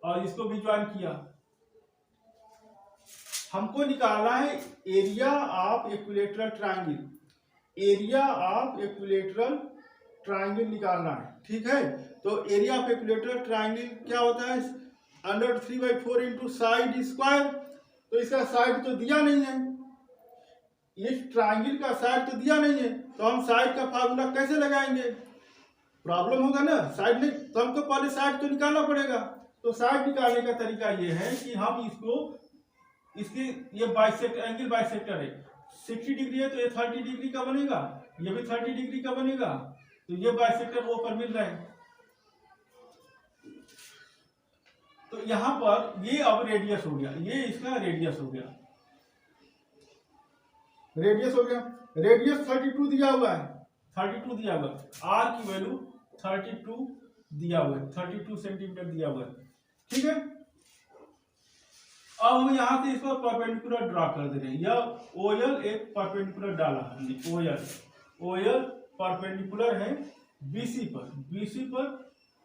और इसको भी ज्वाइन किया। हमको निकालना है area of equilateral triangle, area of equilateral triangle निकालना है, ठीक है। तो एरिया ऑफ इक्विलेटरल ट्रायंगल क्या होता है, √3/4 इंटू साइड स्क्वायर। तो इसका साइड तो दिया नहीं है, इस ट्रायंगल का साइड तो दिया नहीं है, तो हम साइड का फार्मूला कैसे लगाएंगे, प्रॉब्लम होगा ना। साइड नहीं, तो हमको पहले साइड तो निकालना पड़ेगा। तो साइड निकालने का तरीका ये है कि हम इसको, इसके ये बाइसेक्टर, एंगल बाइसेक्टर है, 60 डिग्री है तो ये 30 डिग्री का बनेगा, ये भी 30 डिग्री का बनेगा, तो ये बाइसेक्टर वो पर मिल रहा है। तो यहां पर ये अब रेडियस हो गया, ये इसका रेडियस हो गया, रेडियस हो गया। रेडियस 32 दिया हुआ है, 32 दिया हुआ है, आर की वैल्यू 32 दिया हुआ है, 32 सेंटीमीटर दिया हुआ है, ठीक है। अब हम यहां से इसको परपेंडिकुलर ड्रा कर दे रहे हैं, यह ओएल एक परपेंडिकुलर डाला हमने, ओएल परपेंडिकुलर है बीसी पर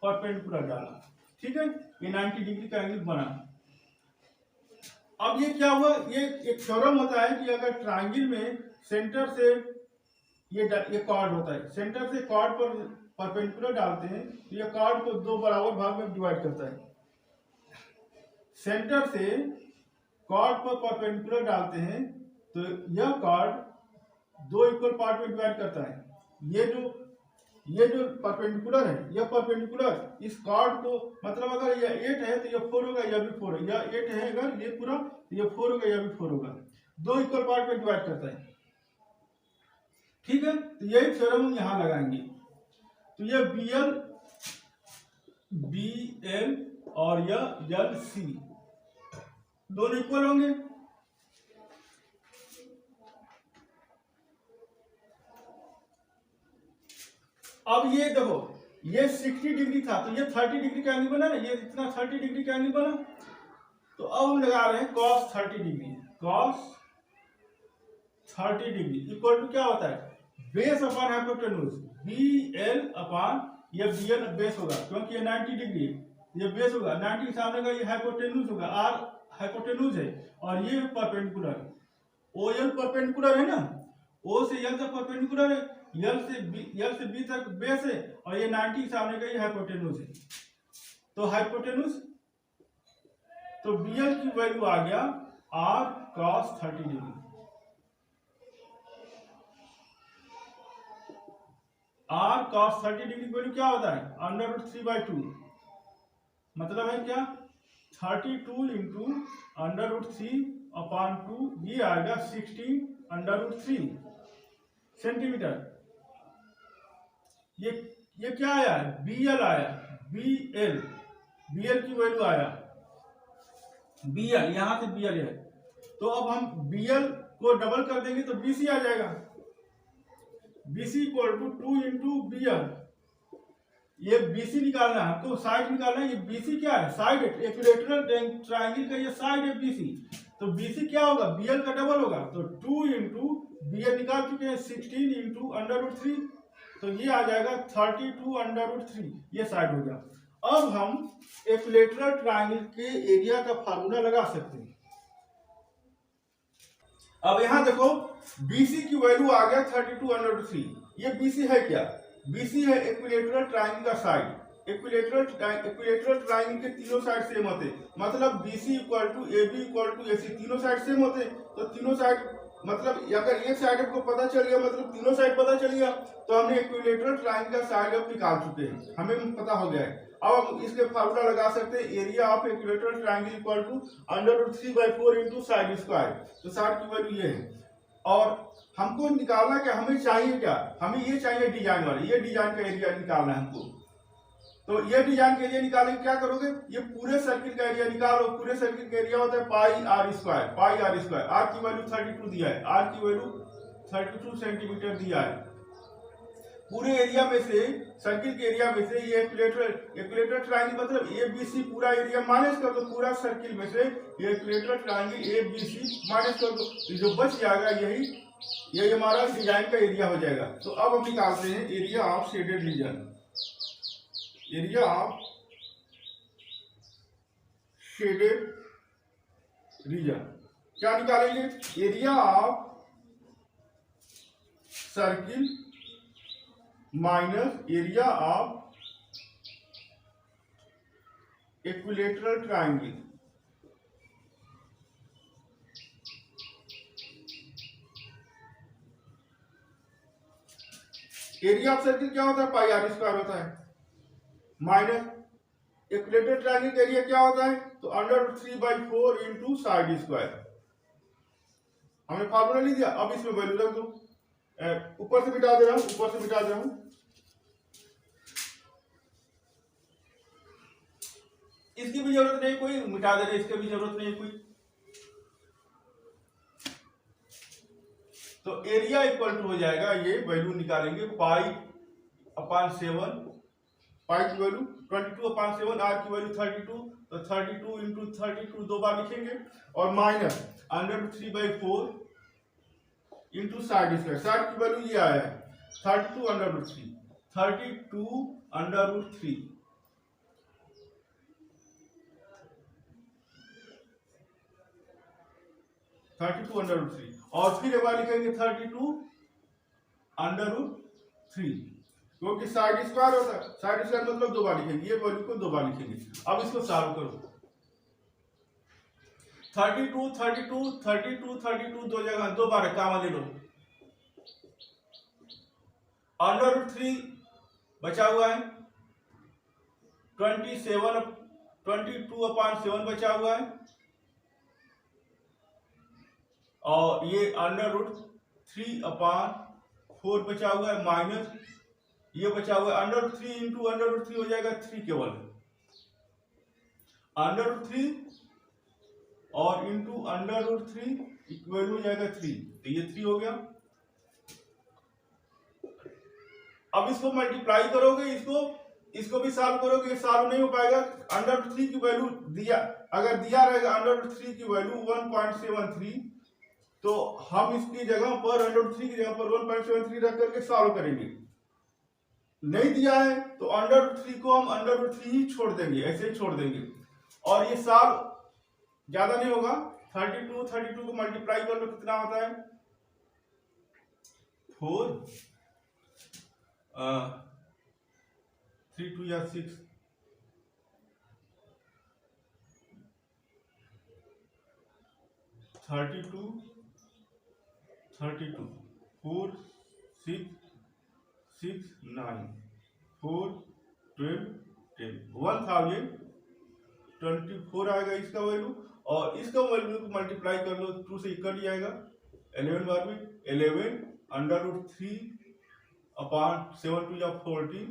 परपेंडिकुलर डाला, ठीक है। ये 90 डिग्री का एंगल बना। अब ये क्या हुआ, ये एक थ्योरम होता है कि अगर ट्रायंगल में सेंटर से ये कॉर्ड होता है, सेंटर से कॉर्ड पर परपेंडिकुलर डालते हैं तो ये कॉर्ड को 2 बराबर भाग में डिवाइड करता है। सेंटर से कॉर्ड पर परपेंडिकुलर डालते हैं तो यह कॉर्ड 2 इक्वल पार्ट में डिवाइड करता है। ये जो परपेंडिकुलर है, यह परपेंडिकुलर इस कॉर्ड को, मतलब अगर यह 8 है तो यह 4 होगा, यह भी 4 है, यह 8 है अगर ये पूरा, तो यह 4 होगा, यह भी 4 होगा, 2 इक्वल पार्ट में डिवाइड करता है, ठीक है। तो यही थ्योरम हम यहां लगाएंगे। तो यह BL और यह LC दोनों इक्वल होंगे। अब ये देखो, ये 60 डिग्री था तो ये 30 डिग्री का एंगल बना ना, ये इतना 30 डिग्री का एंगल बना। तो अब हम लगा रहे हैं cos 30 degree, cos 30 degree equal to क्या होता है, base upon hypotenuse, BL upon ये BL बेस होगा क्योंकि ये 90 डिग्री है, ये बेस होगा, 90 के सामने का ये हाइपोटेन्यूज होगा, R हाइपोटेन्यूज है और ये परपेंडिकुलर है, OL परपेंडिकुलर है ना, O से L तक परपेंडिकुलर है, L से B तक बेस है और ये 90 के सामने का ये हाइपोटेन्यूज है। तो हाइपोटेन्यूज, तो BL की वैल्यू आ गया R cos 30 degree, R cos 30 degree की वैल्यू क्या होता है, √3/2, मतलब है क्या, 32 इंटू √3/2, ये आएगा 16√3 सेंटीमीटर। ये क्या आया, BL आया, BL की वैल्यू आया, BL यहां से BL है, तो अब हम BL को डबल कर देंगे तो BC आ जाएगा, BC equal to 2 into BL। ये BC निकालना है हमको, साइड निकालना है, ये BC क्या है, साइड, इक्विलेटरल ट्रायंगल का ये साइड है BC, तो BC क्या होगा, BL का डबल होगा, तो 2 इंटू BL निकाल चुके हैं, 16 इंटू √3, तो ये आ जाएगा 32√3, ये साइड हो गया। अब हम इक्विलेटरल ट्रायंगल के एरिया का फार्मूला लगा सकते हैं। अब यहां देखो BC की वैल्यू आ गया 32√3, ये BC है क्या, BC है इक्विलेटरल ट्रायंगल का साइड, इक्विलेटरल ट्रायंगल के तीनों साइड सेम होते, मतलब BC equal to AB equal to AC, तीनों साइड सेम होते, तो तीनों साइड मतलब अगर एक साइड आपको पता चल गया, मतलब तीनों साइड पता चल गया, तो हमने इक्विलेटरल ट्रायंगल का साइड अब निकाल चुके हैं, हमें पता हो गया है। अब हम इसके फार्मूला लगा सकते हैं, area of equilateral triangle equal to √3/4 into side square. तो साइड की वैल्यू ये है, और हमको निकालना क्या, हमें चाहिए क्या, हमें ये चाहिए डिजाइन वाले, ये डिजाइन का एरिया निकालना है हमको। तो ये डिजाइन के एरिया निकालेंगे, क्या करोगे, ये पूरे सर्किल का एरिया निकालो। पूरे सर्किल का एरिया होता है पाई आर स्क्वायर। आर की वैल्यू 32 दिया है, आर की वैल्यू 32 सेंटीमीटर दिया है। पूरे एरिया में से, सर्किल के एरिया में से ये इक्विलेटरल ट्रायंगल मतलब एबीसी पूरा एरिया माइनस कर दो, पूरा सर्किल में से ये इक्विलेटरल ट्रायंगल एबीसी माइनस कर दो, तो जो बच जाएगा यही हमारा डिजाइन का एरिया हो जाएगा। तो अब हम निकालते हैं area of shaded region. Area of shaded region क्या निकालेंगे, area of circle minus area of equilateral triangle. Area of circle क्या होता है, पाई आर स्क्वायर होता है, माइनस इक्विलेटरल ट्रायंगल का एरिया क्या होता है, तो √3/4 इंटू साइड स्क्वायर। हमने फार्मूला लिख दिया, अब इसमें वैल्यू रख दो। ऊपर से मिटा दे रहा हूं, इसकी भी जरूरत नहीं कोई, मिटा दे रहे, इसकी भी जरूरत नहीं कोई। तो एरिया इक्वल टू हो जाएगा, ये वैल्यू निकालेंगे पाई/7, पाई की वैल्यू 22/7, आर की वैल्यू 32, तो 32 इंटू 32 दो बार लिखेंगे, और minus √3/4 into side square. Side की वैल्यू ये आया है 32√3, 32√3, और फिर एक बार लिखेंगे 32√3, क्योंकि साइड स्क्वायर होता है, साइड स्क्वायर मतलब दो बार लिखेंगे, ये वैल्यू को दो बार लिखेंगे। अब इसको सॉल्व करो, 32 दो जगह दो बार कामा ले लो, √3 बचा हुआ है, 22/7 बचा हुआ है, और ये √3/4 बचा हुआ है, माइनस ये बचा हुआ है √3 इंटू √3 हो जाएगा 3 केवल, √3 और इंटू √3 इक्वल हो जाएगा 3, तो ये 3 हो गया। अब इसको मल्टीप्लाई करोगे, इसको भी सॉल्व करोगे, ये सॉल्व नहीं हो पाएगा। √3 की वैल्यू दिया, अगर दिया रहेगा √3 की वैल्यू 1.73, तो हम इसकी जगह पर √3 की जगह पर 1.73 रख करके सॉल्व करेंगे। नहीं दिया है तो √3 को हम √3 ही छोड़ देंगे, ऐसे ही छोड़ देंगे, और ये सॉल्व ज्यादा नहीं होगा। 32 को मल्टीप्लाई कर लो, कितना होता है 4, 3 2 या 6, 32 4 6 6 9 4 12 10 1024 आएगा इसका वैल्यू, और इसका वैल्यू को मल्टीप्लाई कर लो, 2 से कट जाएगा, 11 बार में 11 √3/7 या 14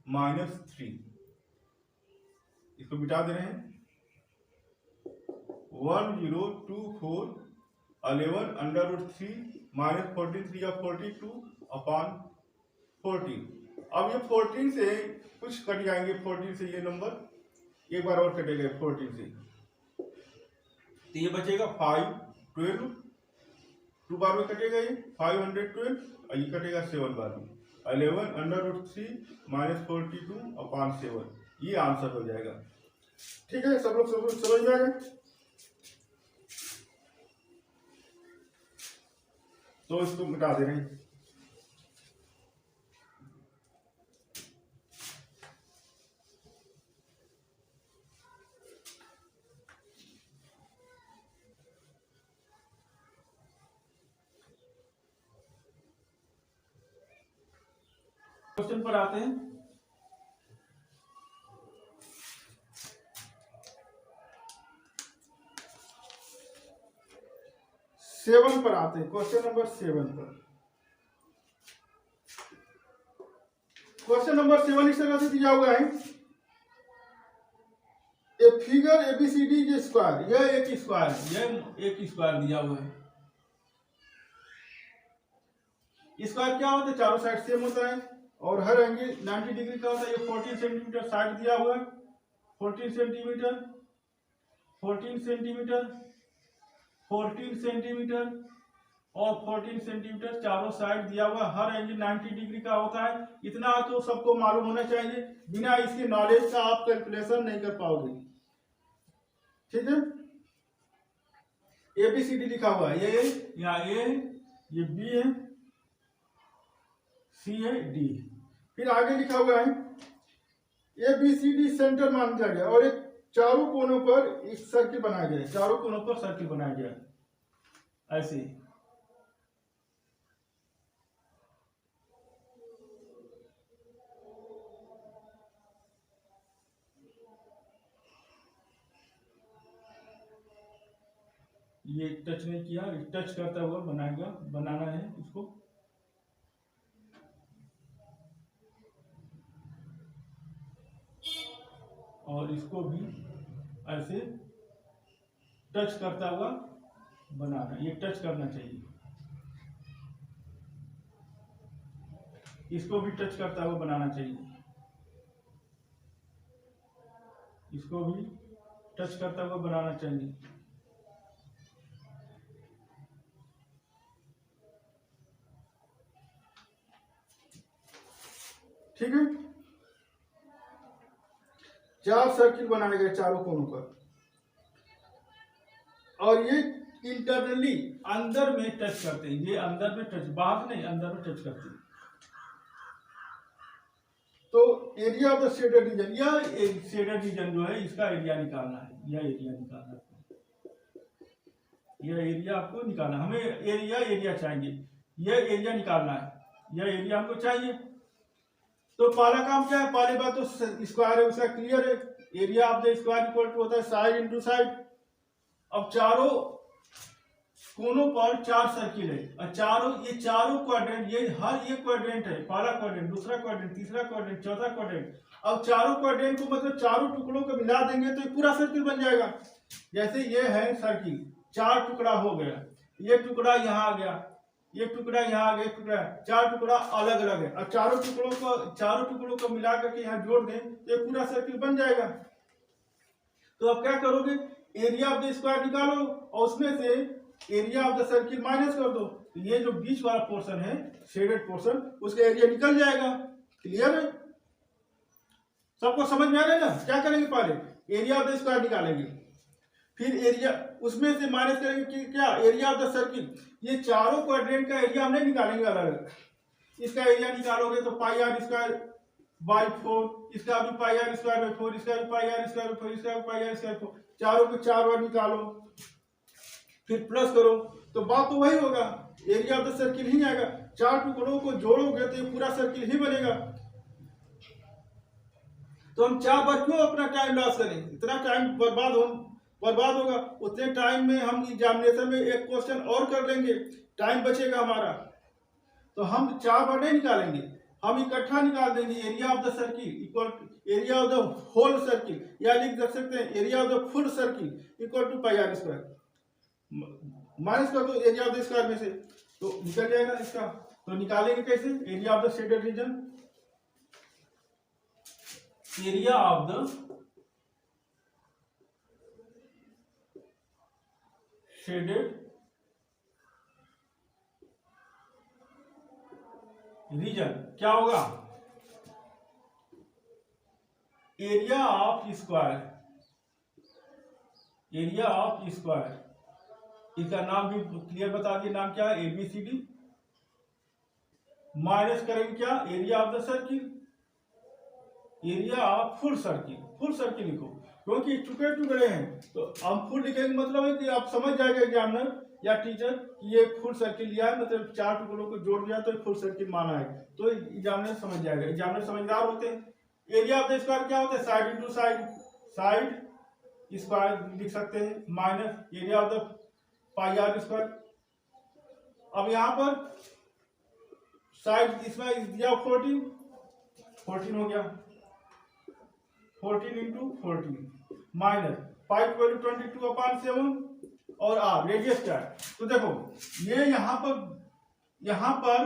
-3, इसको मिटा दे रहे हैं, 1024 11 √3 -14 3 या 42/14। अब ये 14 से कुछ कट जाएंगे, 14 से ये नंबर एक बार और कटेगा 14 से, तो ये बचेगा 512, 2 बार में कटेगा ये 512, और ये कटेगा 7 बार में, 11 √3 -42/7, ये आंसर हो जाएगा। ठीक है, सब लोग समझ में आ गए? तो इसको मिटा दे रहे हैं। क्वेश्चन पर आते हैं। सेवन पर आते हैं, क्वेश्चन नंबर 7 पर। क्वेश्चन नंबर 7 इस तरह से दिया हुआ है, ए फिगर ABCD स्क्वायर, यह एक स्क्वायर है, यह एक स्क्वायर दिया हुआ है। स्क्वायर क्या होता है, चारों साइड सेम होता है और हर एंगल 90 डिग्री का होता है। ये 14 सेंटीमीटर साइड दिया हुआ है, 14 सेंटीमीटर, 14 सेंटीमीटर, 14 सेंटीमीटर और 14 सेंटीमीटर चारों साइड दिया हुआ, हर एंगल 90 डिग्री का होता है। इतना तो सबको मालूम होना चाहिए, बिना इसके नॉलेज का आप कैलकुलेशन नहीं कर पाओगे। ठीक है, ABCD लिखा हुआ है, ये यहाँ A है, ये B है, C है, D। फिर आगे लिखा हुआ है ABCD सेंटर मान दिया गया और एक चारों कोनों पर एक सर्किल बनाया गया, चारों कोनों पर सर्किल बनाया गया ऐसे। ये टच नहीं किया, टच करता हुआ बनाएगा, बनाना है इसको। और इसको भी ऐसे टच करता हुआ बनाना, ये टच करना चाहिए, इसको भी टच करता हुआ बनाना चाहिए, इसको भी टच करता हुआ बनाना चाहिए। ठीक है, 4 सर्किल बनाए गए चारों कोनों पर और ये इंटरनली अंदर में टच करते हैं, ये अंदर में टच, बाहर नहीं अंदर में टच करते हैं। तो area of the shaded region, यह शेडेड रीजन जो है इसका एरिया निकालना है, यह एरिया निकालना है, यह एरिया आपको निकालना है। हमें एरिया चाहिए, यह एरिया निकालना है, यह एरिया हमको चाहिए। तो पहला काम क्या है, पहली बात तो स्क्वायर है उसका क्लियर है, area of the square equal to होता है साइड इंटू साइड। अब चारों कोनों पर 4 सर्किल है और ये चारों क्वाड्रेंट, ये हर एक क्वाड्रेंट है, पहला क्वाड्रेंट, दूसरा क्वाड्रेंट, तीसरा क्वाड्रेंट, चौथा क्वाड्रेंट। अब चारों क्वाड्रेंट को मतलब चारों टुकड़ों को मिला देंगे तो पूरा सर्किल बन जाएगा। जैसे ये है सर्किल, 4 टुकड़ा हो गया, ये टुकड़ा यहाँ आ गया, ये टुकड़ा यहाँ आ गया, टुकड़ा, 4 टुकड़ा अलग अलग है और चारों टुकड़ों को मिला करके यहाँ जोड़ दें तो ये पूरा सर्किल बन जाएगा। तो अब क्या करोगे, एरिया ऑफ द स्क्वायर निकालो और उसमें से area of the circle minus कर दो, तो ये जो बीच वाला पोर्शन है शेडेड पोर्शन, उसका एरिया निकल जाएगा। क्लियर है, सबको समझ में आ रहा है ना। क्या करेंगे, पहले एरिया ऑफ द स्क्वायर निकालेंगे, फिर एरिया उसमें से माइनस करेंगे कि क्या, एरिया ऑफ द सर्किल। ये चारों क्वाड्रेंट का एरिया हम नहीं निकालेंगे अलग अलग, इसका एरिया निकालोगे तो पाई आर स्क्वायर बाई 4, इसका भी पाई आर स्क्वायर बाई 4, इसका भी पाई आर स्क्वायर बाई 4, इसका भी पाई आर स्क्वायर 4, चारों के 4 बार निकालो, फिर प्लस करो तो बात तो वही होगा, एरिया ऑफ द सर्किल ही आएगा। 4 टुकड़ों को जोड़ोगे तो ये पूरा सर्किल ही बनेगा। तो हम 4 बार क्यों अपना टाइम लॉस करें, इतना टाइम बर्बाद होगा। उतने टाइम में हम एग्जामिनेशन में एक क्वेश्चन और कर लेंगे, टाइम बचेगा हमारा। तो हम 4 बार नहीं निकालेंगे, हम इकट्ठा निकाल देंगे। Area of the circle equal area of the whole circle, या लिख सकते हैं area of the full circle equal to pi r square. Minus कर दो एरिया ऑफ द स्क्वायर में से तो निकल जाएगा इसका। तो निकालेंगे कैसे, area of the shaded region, area of the shaded region क्या होगा, area of square, area of square, इसका नाम भी क्लियर बता दिए, नाम क्या है, ABCD। माइनस करेंगे क्या, area of the circle, area of full circle, full circle लिखो, क्योंकि टुकड़े टुकड़े हैं। तो हम फुल लिखेंगे, मतलब है कि आप समझ जाएगा एग्जामिनर या टीचर कि ये फुल सर्किल लिया है, मतलब 4 टुकड़ों को जोड़ दिया तो फुल सर्किल माना है, तो एग्जामिनर समझ जाएगा। एग्जामिनर समझदार होते हैं। एरिया ऑफ द स्क्वायर क्या होता है? Side into side, side square लिख सकते हैं, minus area of the pi r square. अब यहाँ पर साइड इसमें दिया 14 हो गया, 14 इंटू 14 माइनस पाई की वैल्यू 22/7 और आर रेडियस क्या है? तो देखो ये यहाँ पर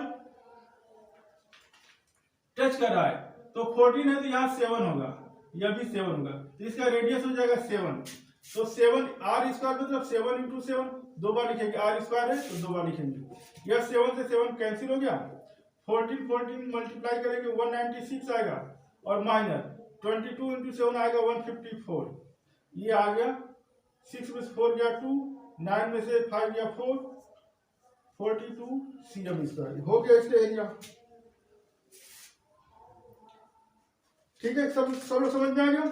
टच कर रहा है, तो 14 है तो यहाँ 7 होगा, यह भी 7 होगा, तो इसका रेडियस हो जाएगा 7। तो 7 आर स्क्वायर मतलब 7 इंटू 7, 2 बार लिखेंगे, आर स्क्वायर है तो 2 बार लिखेंगे। यह 7 से 7 कैंसिल हो गया, 14 मल्टीप्लाई करेंगे 196 आएगा, और माइनस 22 इंटू 7 आएगा 154। ये आ गया, 6 में से 4 गया 2, 9 में से 5 गया 4, 42 cm स्क्वायर हो गया इसका एरिया। ठीक है, सब लोग समझ में आ गया।